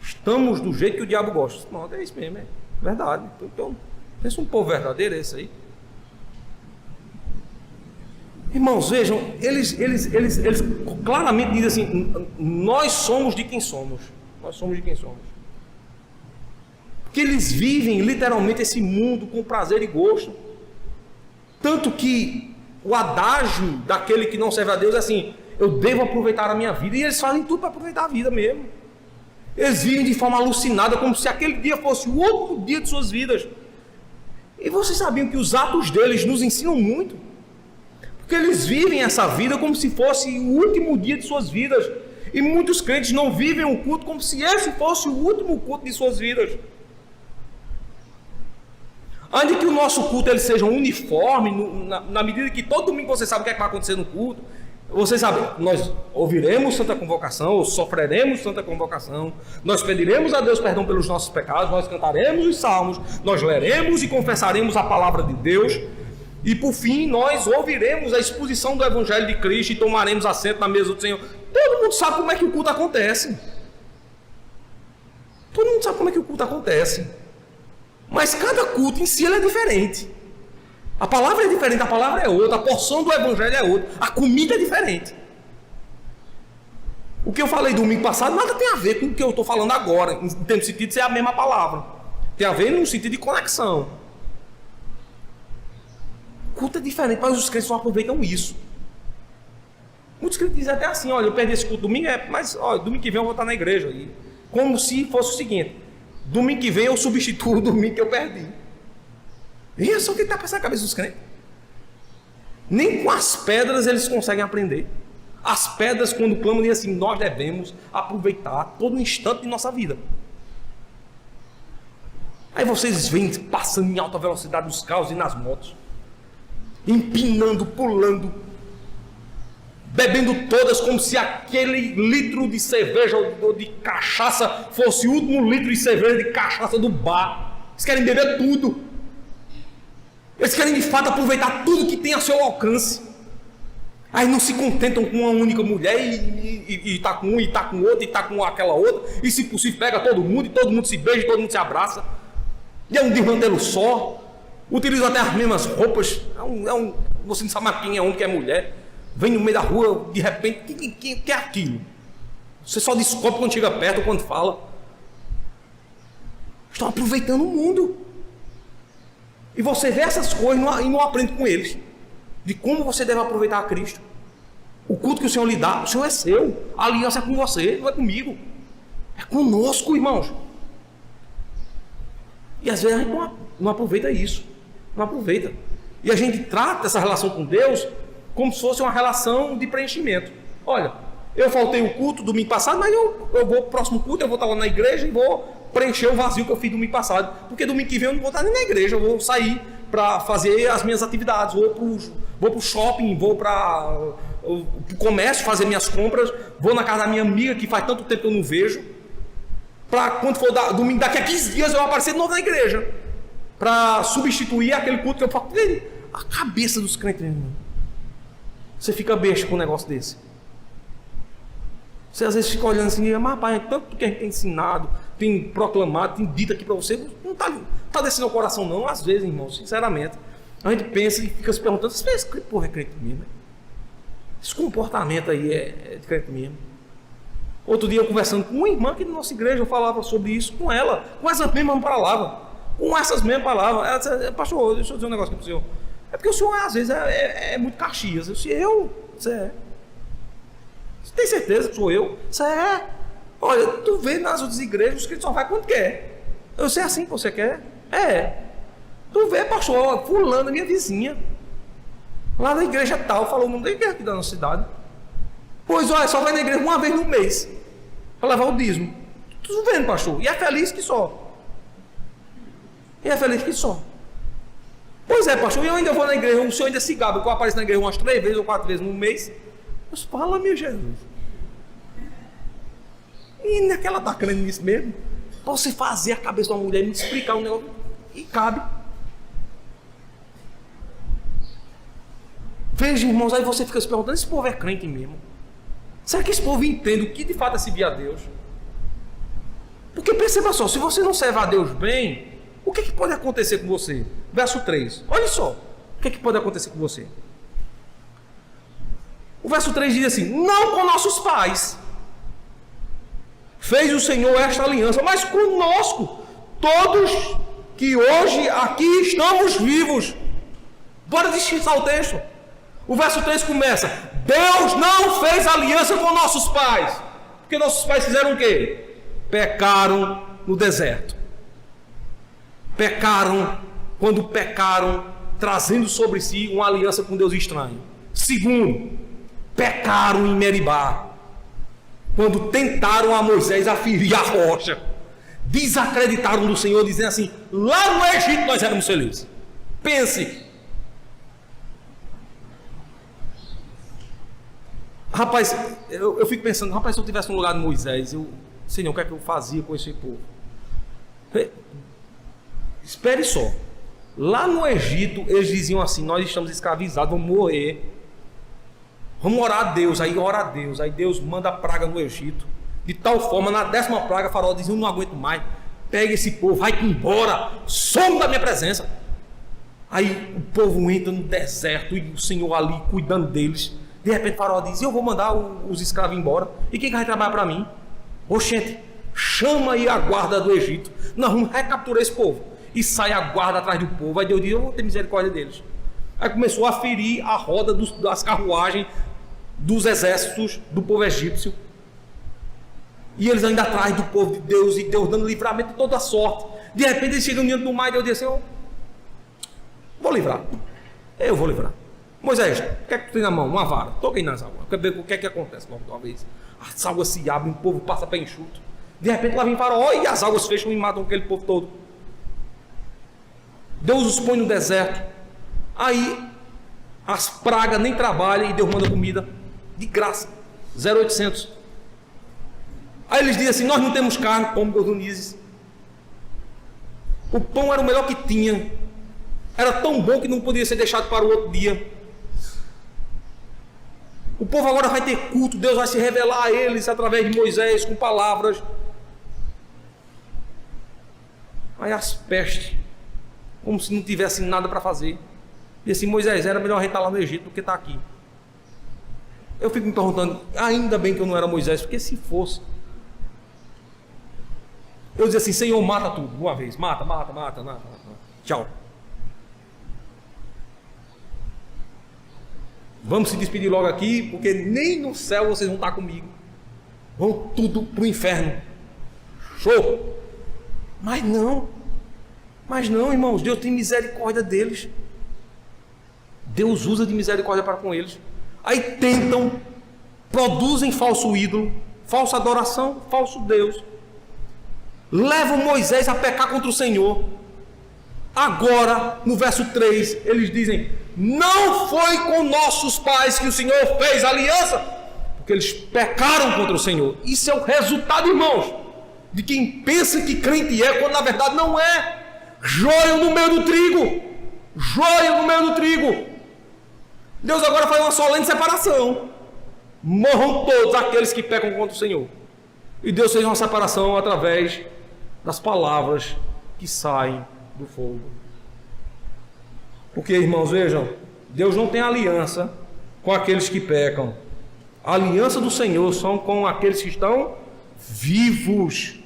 Estamos do jeito que o diabo gosta. Não, é isso mesmo, é verdade. Então, pensa um povo verdadeiro, é esse aí. Irmãos, vejam, eles claramente dizem assim: nós somos de quem somos. Nós somos de quem somos. Porque eles vivem literalmente esse mundo com prazer e gosto. Tanto que o adágio daquele que não serve a Deus é assim: eu devo aproveitar a minha vida. E eles fazem tudo para aproveitar a vida mesmo. Eles vivem de forma alucinada, como se aquele dia fosse o último dia de suas vidas. E vocês sabiam que os atos deles nos ensinam muito? Porque eles vivem essa vida como se fosse o último dia de suas vidas. E muitos crentes não vivem o culto como se esse fosse o último culto de suas vidas. Ainda que o nosso culto ele seja uniforme, na medida que todo domingo você sabe o que é que vai acontecer no culto. Você sabe, nós ouviremos Santa Convocação, ou sofreremos Santa Convocação, nós pediremos a Deus perdão pelos nossos pecados, nós cantaremos os salmos, nós leremos e confessaremos a palavra de Deus, e por fim nós ouviremos a exposição do Evangelho de Cristo e tomaremos assento na mesa do Senhor. Todo mundo sabe como é que o culto acontece. Todo mundo sabe como é que o culto acontece. Mas cada culto em si ele é diferente. A palavra é diferente, a palavra é outra, a porção do Evangelho é outra, a comida é diferente. O que eu falei domingo passado nada tem a ver com o que eu estou falando agora, em termos de sentido de ser a mesma palavra. Tem a ver no sentido de conexão. O culto é diferente, mas os crentes não aproveitam isso. Muitos crentes dizem até assim: olha, eu perdi esse culto domingo, mas olha, domingo que vem eu vou estar na igreja. E como se fosse o seguinte: domingo que vem eu substituo o domingo que eu perdi. E é só o que está passando na cabeça dos crentes. Nem com as pedras eles conseguem aprender. As pedras, quando clamam, dizem assim: nós devemos aproveitar todo instante de nossa vida. Aí vocês vêm passando em alta velocidade nos carros e nas motos, empinando, pulando. bebendo todas como se aquele litro de cerveja ou de cachaça fosse o último litro de cerveja de cachaça do bar. Eles querem beber tudo. Eles querem de fato aproveitar tudo que tem a seu alcance. Aí não se contentam com uma única mulher e tá com um, e tá com outro, e tá com aquela outra, e se possível pega todo mundo, e todo mundo se beija, e todo mundo se abraça. E é um desmantelo só. Utilizam até as mesmas roupas. Você não sabe mais quem é homem, quem é mulher. Vem no meio da rua, de repente, que é aquilo? Você só descobre quando chega perto ou quando fala. Estão aproveitando o mundo. E você vê essas coisas e não aprende com eles. De como você deve aproveitar a Cristo. O culto que o Senhor lhe dá, o Senhor é seu. A aliança é com você, não é comigo. É conosco, irmãos. E às vezes a gente não aproveita isso. Não aproveita. E a gente trata essa relação com Deus como se fosse uma relação de preenchimento. Olha, eu faltei o culto domingo passado, mas eu vou pro próximo culto, eu vou estar lá na igreja e vou preencher o vazio que eu fiz domingo passado. Porque domingo que vem eu não vou estar nem na igreja, eu vou sair para fazer as minhas atividades, vou pro shopping, vou para o comércio fazer minhas compras, vou na casa da minha amiga que faz tanto tempo que eu não vejo, para quando for domingo, daqui a 15 dias eu aparecer de novo na igreja, para substituir aquele culto que eu faço. A cabeça dos crentes, irmão. Você fica besta com um negócio desse. Você às vezes fica olhando assim, mas rapaz, tanto que a gente tem ensinado, tem proclamado, tem dito aqui para você, não está descendo o coração não, às vezes, irmão, sinceramente. A gente pensa e fica se perguntando, esse porra é crente mesmo? Esse comportamento aí é de crente mesmo? Outro dia eu conversando com uma irmã aqui da nossa igreja, eu falava sobre isso com ela, com essas mesmas palavras. Com essas mesmas palavras. Ela disse, pastor, deixa eu dizer um negócio aqui para o senhor. É porque o senhor às vezes é muito Caxias. Eu disse, você é. Você tem certeza que sou eu? Você é. Olha, tu vê nas outras igrejas, os crentes só vai quando quer. Eu sei assim que você quer? É. Tu vê, pastor, fulano, minha vizinha. Lá na igreja tal, falou o nome da igreja aqui da nossa cidade. Pois olha, só vai na igreja uma vez no mês. Para levar o dízimo. Tu vendo, pastor? E é feliz que só. E é feliz que só. Pois é, pastor, eu ainda vou na igreja, o senhor ainda se gaba, que eu apareço na igreja umas 3 vezes ou 4 vezes no mês. Mas fala, meu Jesus. E naquela está crendo nisso mesmo? Para você fazer a cabeça de uma mulher e me explicar um negócio, e cabe. Veja, irmãos, aí você fica se perguntando, esse povo é crente mesmo? Será que esse povo entende o que de fato é servir a Deus? Porque perceba só, se você não serve a Deus bem, o que pode acontecer com você? Verso 3, olha só, o que pode acontecer com você? O verso 3 diz assim, não com nossos pais fez o Senhor esta aliança, mas conosco, todos que hoje aqui estamos vivos. Bora descansar o texto. O verso 3 começa, Deus não fez aliança com nossos pais, porque nossos pais fizeram o quê? Pecaram no deserto. Pecaram, quando pecaram, trazendo sobre si uma aliança com Deus estranho. Segundo, pecaram em Meribá, quando tentaram a Moisés a ferir a rocha. Desacreditaram do Senhor, dizendo assim, lá no Egito nós éramos felizes. Pense. Rapaz, eu fico pensando, rapaz, se eu tivesse no lugar de Moisés, Senhor, o que é que eu fazia com esse povo? Espere só. Lá no Egito, eles diziam assim, nós estamos escravizados, vamos morrer. Vamos orar a Deus, aí ora a Deus, aí Deus manda a praga no Egito. De tal forma, na 10ª praga, Faraó diz, eu não aguento mais, pega esse povo, vai embora, some da minha presença. Aí o povo entra no deserto e o Senhor ali cuidando deles. De repente Faraó diz, eu vou mandar os escravos embora, e quem vai trabalhar para mim? Oxente, chama aí a guarda do Egito, nós vamos recapturar esse povo. E sai a guarda atrás do povo, aí Deus diz, eu vou ter misericórdia deles. Aí começou a ferir a roda das carruagens, dos exércitos do povo egípcio. E eles ainda atrás do povo de Deus, e Deus dando livramento de toda a sorte. De repente eles chegam diante do mar, e Deus diz assim, eu vou livrar. Eu vou livrar. Moisés, o que é que tu tem na mão? Uma vara. Toquei nas águas. Quer ver o que é que acontece logo de uma vez? As águas se abrem, o povo passa pé enxuto. De repente lá vem Faraó e as águas fecham e matam aquele povo todo. Deus os põe no deserto. Aí as pragas nem trabalham e Deus manda comida. de graça, 0,800. Aí eles dizem assim: nós não temos carne, como cordonizes. O pão era o melhor que tinha, era tão bom que não podia ser deixado para o outro dia. O povo agora vai ter culto, Deus vai se revelar a eles através de Moisés, com palavras. Aí as pestes, como se não tivesse nada para fazer. E assim: Moisés, era melhor a gente estar lá no Egito do que estar aqui. Eu fico me perguntando, ainda bem que eu não era Moisés, porque se fosse, eu dizia assim: Senhor, mata tudo, uma vez, mata. Tchau. Vamos se despedir logo aqui, porque nem no céu vocês vão estar comigo. Vão tudo para o inferno. Show! Mas não, irmãos, Deus tem misericórdia deles. Deus usa de misericórdia para com eles. Aí tentam, produzem falso ídolo, falsa adoração, falso Deus. Levam Moisés a pecar contra o Senhor. Agora, no verso 3, eles dizem: não foi com nossos pais que o Senhor fez aliança, porque eles pecaram contra o Senhor. Isso é o resultado, irmãos, de quem pensa que crente é, quando na verdade não é. Joio no meio do trigo. Joio no meio do trigo. Deus agora faz uma solene separação. Morram todos aqueles que pecam contra o Senhor. E Deus fez uma separação através das palavras que saem do fogo. Porque, irmãos, vejam, Deus não tem aliança com aqueles que pecam. A aliança do Senhor são com aqueles que estão vivos.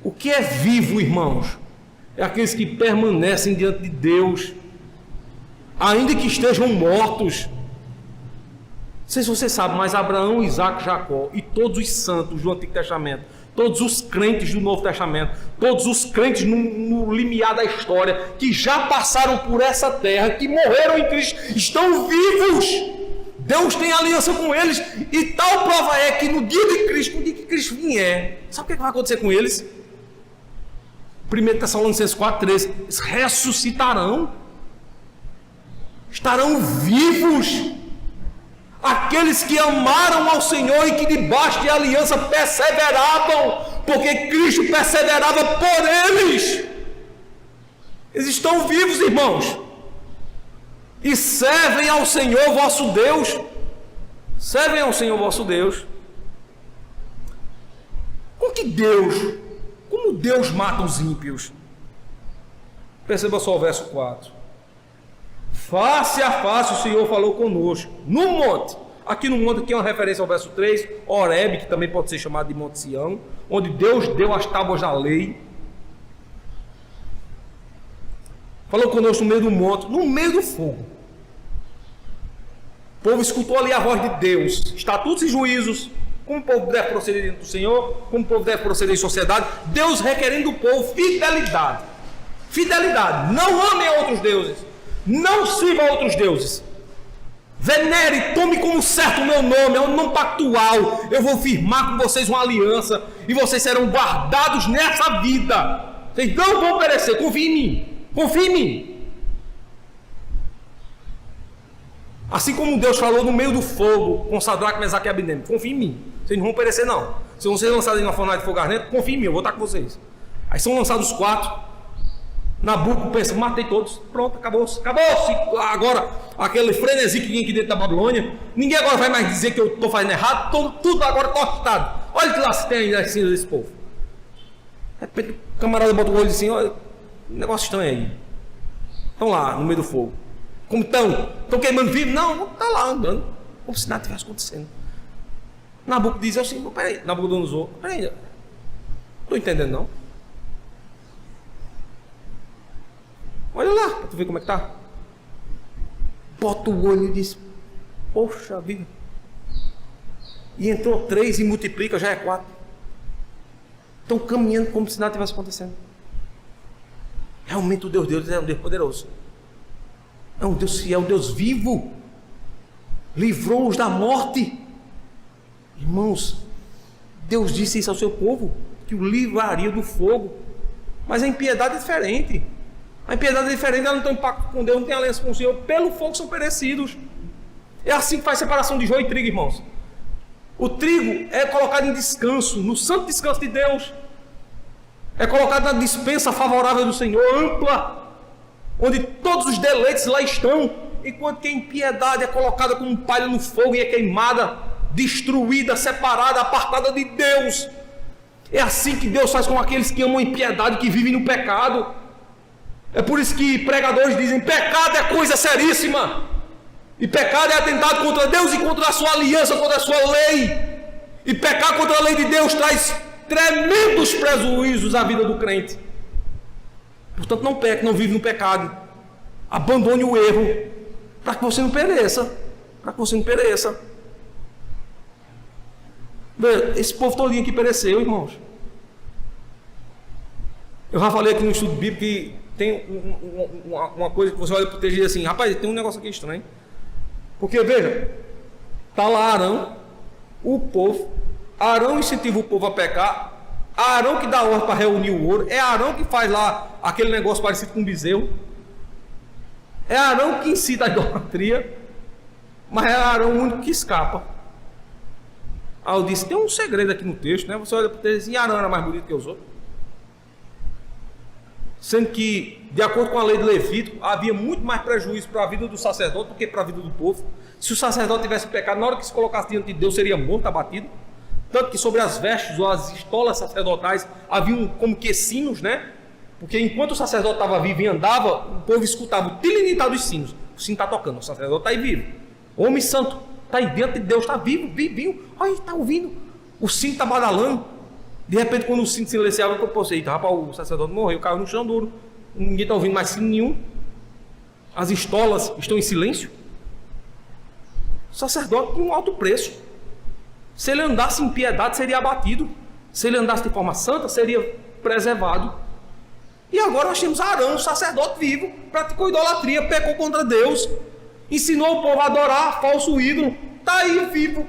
O que é vivo, irmãos? É aqueles que permanecem diante de Deus, ainda que estejam mortos. Não sei se você sabe, mas Abraão, Isaac, Jacó e todos os santos do Antigo Testamento, todos os crentes do Novo Testamento, todos os crentes no limiar da história, que já passaram por essa terra, que morreram em Cristo, estão vivos. Deus tem aliança com eles, e tal prova é que no dia de Cristo, no dia que Cristo vier, sabe o que vai acontecer com eles? 1 Tessalonicenses 4,13, eles ressuscitarão, estarão vivos. Aqueles que amaram ao Senhor e que debaixo de aliança perseveravam, porque Cristo perseverava por eles. Eles estão vivos, irmãos, e servem ao Senhor vosso Deus. Servem ao Senhor vosso Deus. Como Deus mata os ímpios? Perceba só o verso 4. Face a face o Senhor falou conosco no monte. Aqui no monte aqui é uma referência ao verso 3, Horebe, que também pode ser chamado de Monte Sião, onde Deus deu as tábuas da lei. Falou conosco no meio do monte, no meio do fogo. O povo escutou ali a voz de Deus, estatutos e juízos, como o povo deve proceder diante do Senhor, como o povo deve proceder em sociedade. Deus requerendo do povo fidelidade. Fidelidade. Não amem a outros deuses. Não sirva a outros deuses. Venere, tome como certo o meu nome, é um nome pactual. Eu vou firmar com vocês uma aliança e vocês serão guardados nessa vida. Vocês não vão perecer. Confie em mim. Confie em mim. Assim como Deus falou no meio do fogo com Sadraque, Mesaque e Abednego. Confie em mim. Vocês não vão perecer, não. Se vão ser lançados em uma fornalha de fogo ardente, confie em mim, eu vou estar com vocês. Aí são lançados os 4. Nabucodonosor pensa: matei todos, pronto, acabou-se. Agora, aquele frenesi que tinha aqui dentro da Babilônia, ninguém agora vai mais dizer que eu estou fazendo errado, tudo agora tortado. Olha que lá se tem a cinza desse povo. De repente o camarada bota o olho assim: olha, negócio estranho aí. Estão lá no meio do fogo. Como estão? Estão queimando vivo? Não, está lá andando, como se nada tivesse acontecendo. Nabucodonosor diz assim: peraí, Nabucodonosor, peraí, não estou entendendo não. Olha lá, para tu ver como é que está. Bota o olho e diz: poxa vida. E entrou 3 e multiplica, já é 4. Estão caminhando como se nada tivesse acontecendo. Realmente o Deus deles é um Deus poderoso. É um Deus fiel, um Deus vivo. Livrou-os da morte. Irmãos, Deus disse isso ao seu povo, que o livraria do fogo. Mas a impiedade é diferente. A impiedade é diferente, ela não tem impacto com Deus, não tem aliança com o Senhor. Pelo fogo são perecidos. É assim que faz separação de joio e trigo, irmãos. O trigo é colocado em descanso, no santo descanso de Deus. É colocado na dispensa favorável do Senhor, ampla, onde todos os deleites lá estão, enquanto que a impiedade é colocada como palha no fogo e é queimada, destruída, separada, apartada de Deus. É assim que Deus faz com aqueles que amam a impiedade, que vivem no pecado. É por isso que pregadores dizem: pecado é coisa seríssima, e pecado é atentado contra Deus e contra a sua aliança, contra a sua lei. E pecar contra a lei de Deus traz tremendos prejuízos à vida do crente. Portanto, não peque, não vive no pecado. Abandone o erro, para que você não pereça. Para que você não pereça. Veja, esse povo todinho aqui pereceu, irmãos. Eu já falei aqui no estudo bíblico que tem uma coisa que você olha para o texto e diz assim: rapaz, tem um negócio aqui estranho. Porque, veja, está lá Arão, o povo. Arão incentiva o povo a pecar. Arão que dá ordem para reunir o ouro. É Arão que faz lá aquele negócio parecido com um bezerro. É Arão que incita a idolatria. Mas é Arão o único que escapa. Aí eu disse: tem um segredo aqui no texto, né? Você olha para o texto e diz: e Arão era mais bonito que os outros? Sendo que, de acordo com a lei de Levítico, havia muito mais prejuízo para a vida do sacerdote do que para a vida do povo. Se o sacerdote tivesse pecado, na hora que se colocasse diante de Deus, seria morto, abatido. Tanto que sobre as vestes ou as estolas sacerdotais haviam como que sinos, né? Porque enquanto o sacerdote estava vivo e andava, o povo escutava o tilinitar dos sinos. O sino está tocando, o sacerdote está aí vivo. O homem santo está aí dentro de Deus, está vivo, vivinho. Olha, está ouvindo. O sino está badalando. De repente, quando o sino silenciava, eu pensei: rapaz, o sacerdote morreu, caiu no chão duro. Ninguém está ouvindo mais sino nenhum. As estolas estão em silêncio. O sacerdote tinha um alto preço. Se ele andasse em piedade, seria abatido. Se ele andasse de forma santa, seria preservado. E agora nós temos Arão, sacerdote vivo, praticou idolatria, pecou contra Deus, ensinou o povo a adorar falso ídolo, está aí vivo.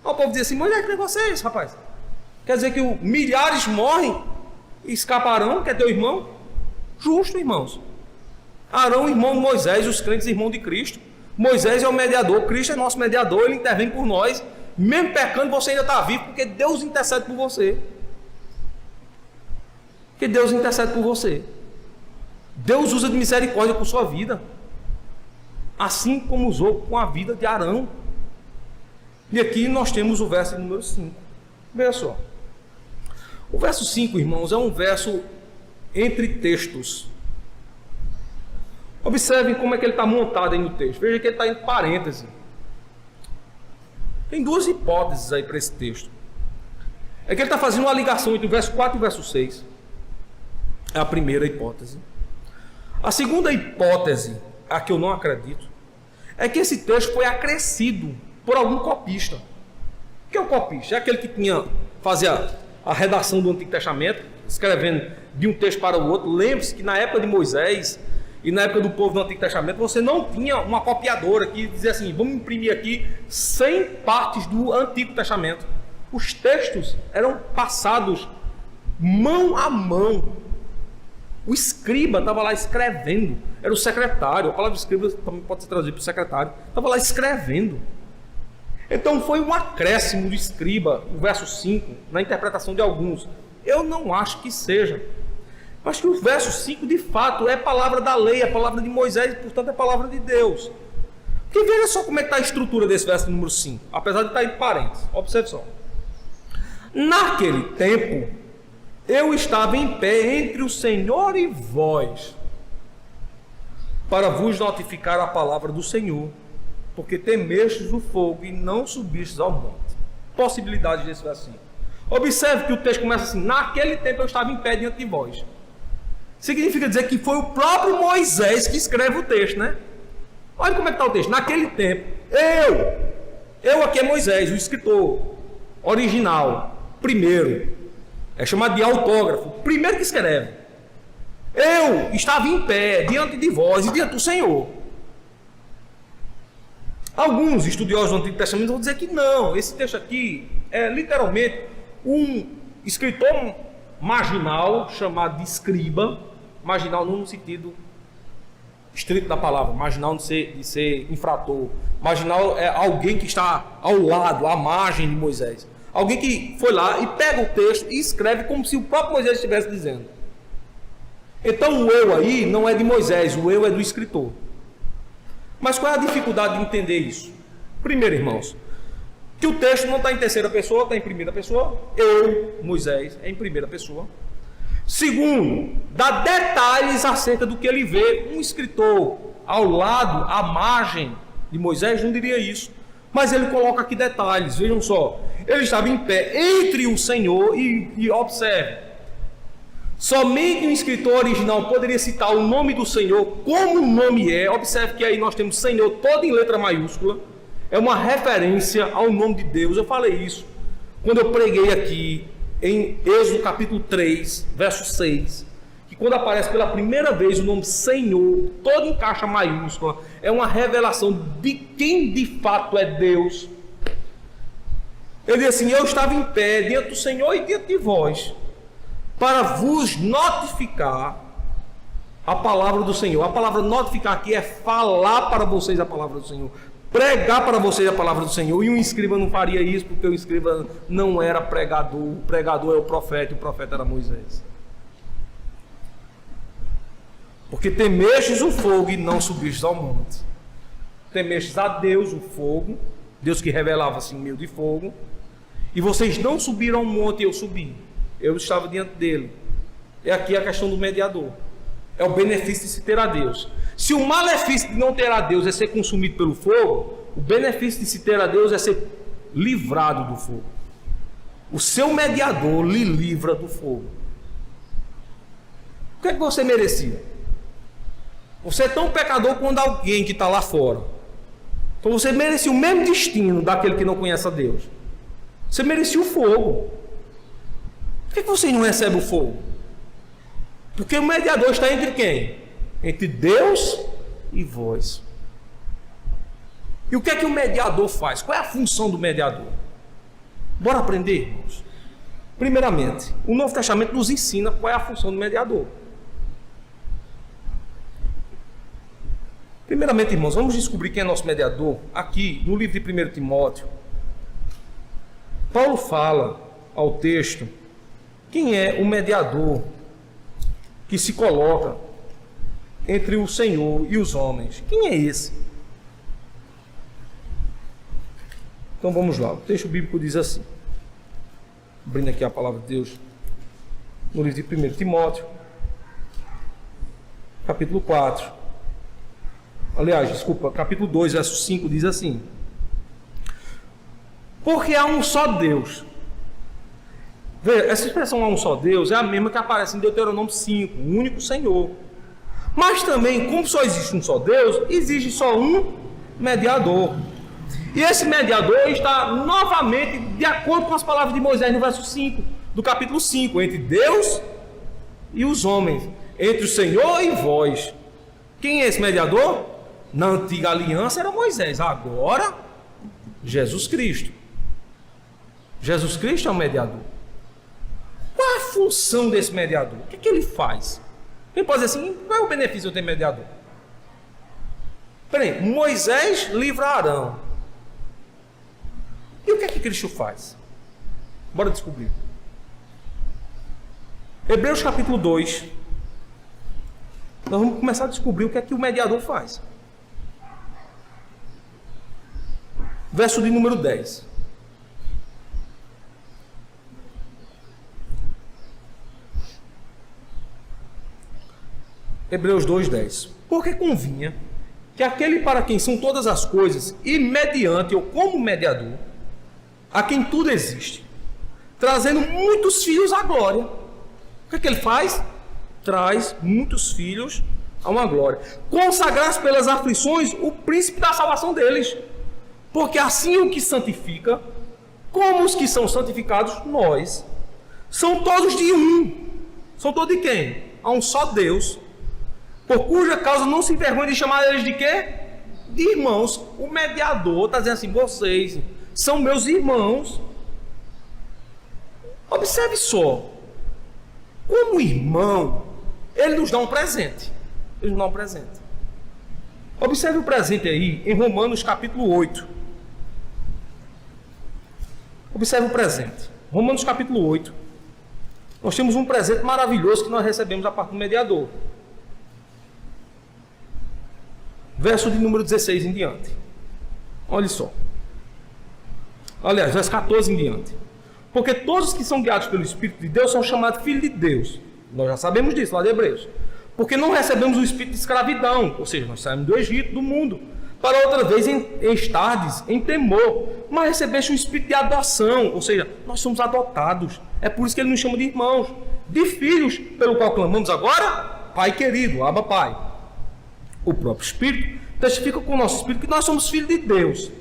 O povo diz assim: mas que negócio é esse, rapaz? Quer dizer que milhares morrem e escaparão, que é teu irmão? Justo, irmãos. Arão, irmão de Moisés, os crentes, irmão de Cristo. Moisés é o mediador, Cristo é nosso mediador, ele intervém por nós. Mesmo pecando, você ainda está vivo, porque Deus intercede por você. Porque Deus intercede por você. Deus usa de misericórdia por sua vida, assim como usou com a vida de Arão. E aqui nós temos o verso número 5. Veja só. O verso 5, irmãos, é um verso entre textos. Observem como é que ele está montado aí no texto. Veja que ele está em parêntese. Tem duas hipóteses aí para esse texto. É que ele está fazendo uma ligação entre o verso 4 e o verso 6. É a primeira hipótese. A segunda hipótese, a que eu não acredito, é que esse texto foi acrescido por algum copista. O que é o copista? É aquele que fazia a redação do Antigo Testamento, escrevendo de um texto para o outro. Lembre-se que na época de Moisés e na época do povo do Antigo Testamento, você não tinha uma copiadora que dizia assim: vamos imprimir aqui 100 partes do Antigo Testamento. Os textos eram passados mão a mão. O escriba estava lá escrevendo. Era o secretário. A palavra escriba também pode ser traduzida para o secretário. Estava lá escrevendo. Então foi um acréscimo do escriba, o verso 5, na interpretação de alguns. Eu não acho que seja. Acho que o verso 5 de fato é palavra da lei, é palavra de Moisés, e portanto é palavra de Deus. Porque veja só como é que está a estrutura desse verso número 5, apesar de estar em parênteses. Observe só. Naquele tempo, eu estava em pé entre o Senhor e vós, para vos notificar a palavra do Senhor, porque temestes o fogo e não subistes ao monte. Possibilidades desse verso 5. Observe que o texto começa assim: naquele tempo eu estava em pé diante de vós. Significa dizer que foi o próprio Moisés que escreve o texto, né? Olha como é que está o texto. Naquele tempo, eu aqui é Moisés, o escritor original, primeiro, é chamado de autógrafo, primeiro que escreve. Eu estava em pé diante de vós e diante do Senhor. Alguns estudiosos do Antigo Testamento vão dizer que não, esse texto aqui é literalmente um escritor marginal chamado de escriba, marginal não no sentido estrito da palavra, marginal de ser infrator. Marginal é alguém que está ao lado, à margem de Moisés. Alguém que foi lá e pega o texto e escreve como se o próprio Moisés estivesse dizendo. Então o eu aí não é de Moisés, o eu é do escritor. Mas qual é a dificuldade de entender isso? Primeiro, irmãos, que o texto não está em terceira pessoa, está em primeira pessoa. Eu, Moisés, é em primeira pessoa. Segundo, dá detalhes acerca do que ele vê. Um escritor ao lado, à margem de Moisés, não diria isso. Mas ele coloca aqui detalhes. Vejam só. Ele estava em pé entre o Senhor e observe. Somente um escritor original poderia citar o nome do Senhor como o nome é. Observe que aí nós temos Senhor todo em letra maiúscula. É uma referência ao nome de Deus. Eu falei isso quando eu preguei aqui em Êxodo capítulo 3, verso 6, que quando aparece pela primeira vez o nome Senhor, todo em caixa maiúscula, é uma revelação de quem de fato é Deus. Ele diz assim: eu estava em pé diante do Senhor e diante de vós, para vos notificar a palavra do Senhor. A palavra notificar aqui é falar para vocês a palavra do Senhor, pregar para vocês a palavra do Senhor. E um escriba não faria isso, porque o escriba não era pregador. O pregador é o profeta, e o profeta era Moisés. Porque temestes o fogo e não subistes ao monte. Temestes a Deus, o fogo, Deus que revelava-se em meio de fogo, e vocês não subiram ao monte e eu subi. Eu estava diante dele. É aqui a questão do mediador. É o benefício de se ter a Deus. Se o malefício de não ter a Deus é ser consumido pelo fogo, o benefício de se ter a Deus é ser livrado do fogo. O seu mediador lhe livra do fogo. O que é que você merecia? Você é tão pecador quanto alguém que está lá fora. Então você merecia o mesmo destino daquele que não conhece a Deus. Você merecia o fogo. Por que você não recebe o fogo? Porque o mediador está entre quem? Entre Deus e vós. E o que é que o mediador faz? Qual é a função do mediador? Bora aprender, irmãos. Primeiramente, o Novo Testamento nos ensina qual é a função do mediador. Primeiramente, irmãos, vamos descobrir quem é nosso mediador. Aqui, no livro de 1 Timóteo, Paulo fala ao texto quem é o mediador que se coloca entre o Senhor e os homens. Quem é esse? Então vamos lá. O texto bíblico diz assim, abrindo aqui a palavra de Deus, no livro de 1 Timóteo, capítulo 4. Aliás, desculpa, capítulo 2, verso 5, diz assim: porque há um só Deus. Veja, essa expressão há um só Deus é a mesma que aparece em Deuteronômio 5, o único Senhor. Mas também, como só existe um só Deus, existe só um mediador. E esse mediador está novamente de acordo com as palavras de Moisés no verso 5, do capítulo 5, entre Deus e os homens, entre o Senhor e vós. Quem é esse mediador? Na antiga aliança era Moisés, agora Jesus Cristo. Jesus Cristo é o mediador. Qual é a função desse mediador? O que ele faz? Quem pode dizer assim, qual é o benefício de ter mediador? Peraí, Moisés livra Arão. E o que é que Cristo faz? Bora descobrir. Hebreus capítulo 2. Nós vamos começar a descobrir o que é que o mediador faz. Verso de número 10. Hebreus 2:10. Porque convinha que aquele para quem são todas as coisas, e mediante ou como mediador, a quem tudo existe, trazendo muitos filhos à glória. O que é que ele faz? Traz muitos filhos a uma glória. Consagrar pelas aflições o príncipe da salvação deles. Porque assim o que santifica, como os que são santificados, nós, são todos de um. São todos de quem? Há um só Deus, por cuja causa não se envergonha de chamar eles de quê? De irmãos. O mediador está dizendo assim, vocês são meus irmãos. Observe só, como irmão, ele nos dá um presente. Ele nos dá um presente. Observe o presente aí em Romanos capítulo 8. Observe o presente. Romanos capítulo 8. Nós temos um presente maravilhoso que nós recebemos da parte do mediador. Verso de número 16 em diante. Olha só. Aliás, verso 14 em diante. Porque todos os que são guiados pelo Espírito de Deus são chamados filhos de Deus. Nós já sabemos disso lá de Hebreus. Porque não recebemos o espírito de escravidão, ou seja, nós saímos do Egito, do mundo, para outra vez estardes em temor, mas recebeste o espírito de adoção, ou seja, nós somos adotados. É por isso que ele nos chama de irmãos, de filhos, pelo qual clamamos agora, Pai querido, Abba Pai. O próprio Espírito testifica com o nosso Espírito que nós somos filhos de Deus.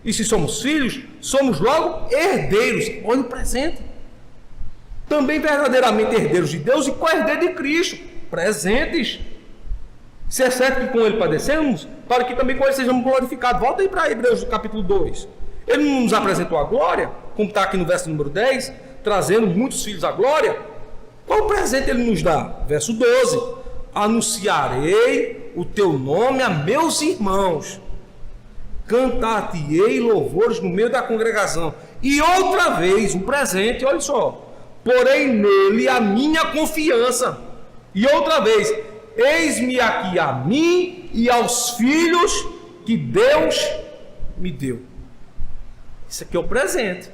E se somos filhos, somos logo herdeiros. Olha o presente. Também verdadeiramente herdeiros de Deus e co-herdeiros de Cristo. Presentes. Se é certo que com ele padecemos, para que também com ele sejamos glorificados. Volta aí para Hebreus capítulo 2. Ele não nos apresentou a glória, como está aqui no verso número 10, trazendo muitos filhos à glória. Qual presente ele nos dá? Verso 12. Anunciarei o teu nome a meus irmãos. Cantar-te-ei louvores no meio da congregação. E outra vez, o presente, olha só. Porém nele a minha confiança. E outra vez, eis-me aqui a mim e aos filhos que Deus me deu. Isso aqui é o presente.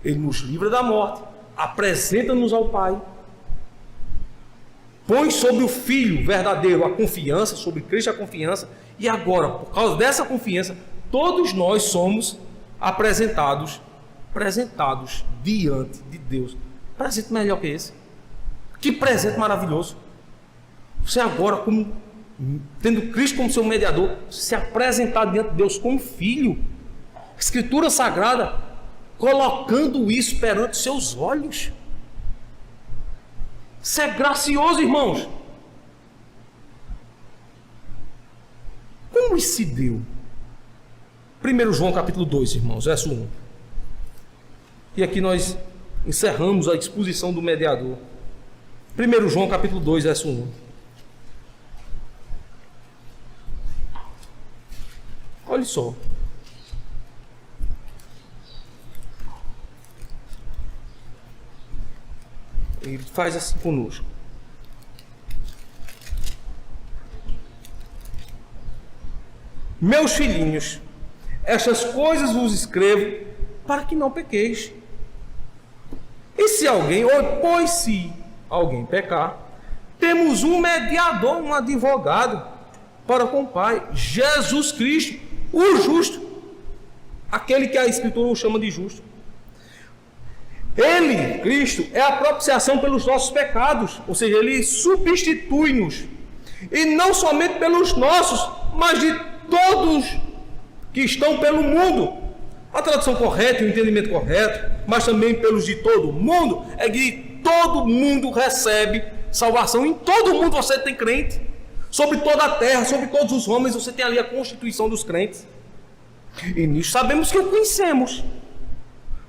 Ele nos livra da morte, apresenta-nos ao Pai, põe sobre o Filho verdadeiro a confiança, sobre Cristo a confiança, e agora, por causa dessa confiança, todos nós somos apresentados diante de Deus. Presente melhor que esse. Que presente maravilhoso. Você agora, tendo Cristo como seu mediador, se apresentar diante de Deus como filho. Escritura Sagrada, colocando isso perante seus olhos. Isso é gracioso, irmãos. Como isso se deu? 1 João capítulo 2, irmãos, verso 1. E aqui nós encerramos a exposição do mediador. 1 João capítulo 2, verso 1. Olha só. Ele faz assim conosco. Meus filhinhos, estas coisas vos escrevo para que não pequeis. E se alguém, pois se alguém pecar, temos um mediador, um advogado para com o Pai, Jesus Cristo, o justo, aquele que a Escritura o chama de justo. Ele, Cristo, é a propiciação pelos nossos pecados, ou seja, ele substitui-nos, e não somente pelos nossos, mas de todos que estão pelo mundo. A tradução correta, o entendimento correto, mas também pelos de todo mundo, é que todo mundo recebe salvação. Em todo mundo você tem crente. Sobre toda a terra, sobre todos os homens, você tem ali a constituição dos crentes. E nisso sabemos que o conhecemos.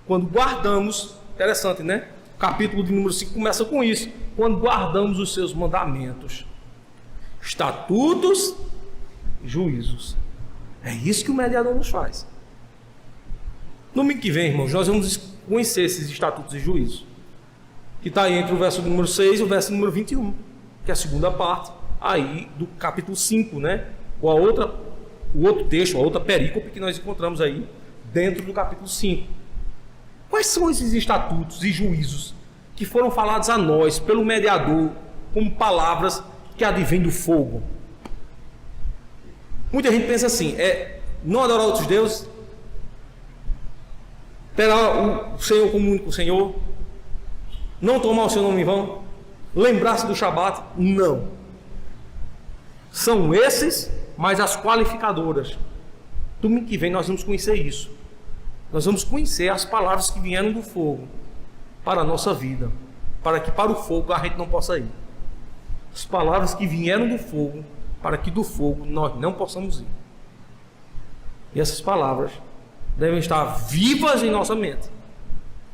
Quando guardamos, interessante, né? O capítulo de número 5 começa com isso. Quando guardamos os seus mandamentos, estatutos, juízos. É isso que o mediador nos faz. No domingo que vem, irmãos, nós vamos conhecer esses estatutos e juízos, que está aí entre o verso número 6 e o verso número 21, que é a segunda parte aí do capítulo 5, né? Ou o outro texto, a outra perícope que nós encontramos aí dentro do capítulo 5. Quais são esses estatutos e juízos que foram falados a nós pelo mediador como palavras que advêm do fogo? Muita gente pensa assim, não adorar outros deuses, terá o Senhor como único Senhor, não tomar o seu nome em vão, lembrar-se do Shabat. Não. São esses, mas as qualificadoras. Domingo que vem nós vamos conhecer isso. Nós vamos conhecer as palavras que vieram do fogo para a nossa vida, para que para o fogo a gente não possa ir. As palavras que vieram do fogo, para que do fogo nós não possamos ir. E essas palavras devem estar vivas em nossa mente,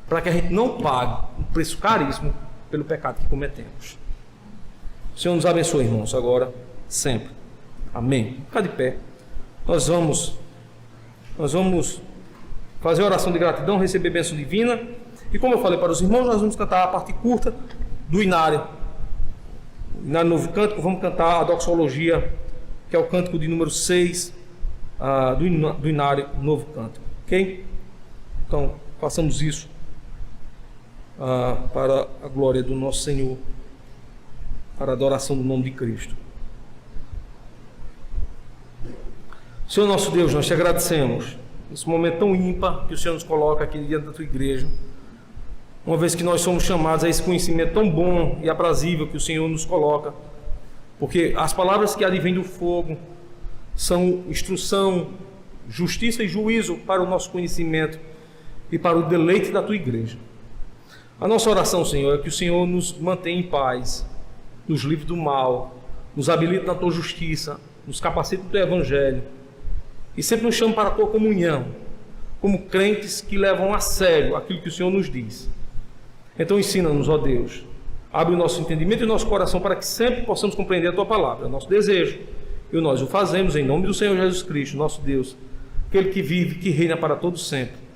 para que a gente não pague um preço caríssimo pelo pecado que cometemos. O Senhor nos abençoe, irmãos, agora, sempre. Amém. Fica de pé. Nós vamos fazer a oração de gratidão, receber bênção divina. E como eu falei para os irmãos, nós vamos cantar a parte curta do Inário. Inário Novo Cântico, vamos cantar a doxologia, que é o cântico de número 6 do Inário Novo Cântico. Ok? Então, façamos isso para a glória do nosso Senhor, para a adoração do nome de Cristo. Senhor nosso Deus, nós te agradecemos nesse momento tão ímpar que o Senhor nos coloca aqui diante da tua igreja, uma vez que nós somos chamados a esse conhecimento tão bom e aprazível que o Senhor nos coloca, porque as palavras que advêm do fogo são instrução, justiça e juízo para o nosso conhecimento e para o deleite da tua igreja. A nossa oração, Senhor, é que o Senhor nos mantenha em paz, nos livre do mal, nos habilite na tua justiça, nos capacite no teu evangelho e sempre nos chame para a tua comunhão, como crentes que levam a sério aquilo que o Senhor nos diz. Então ensina-nos, ó Deus, abre o nosso entendimento e o nosso coração para que sempre possamos compreender a tua palavra. É o nosso desejo, e nós o fazemos em nome do Senhor Jesus Cristo, nosso Deus, aquele que vive, que reina para todo sempre.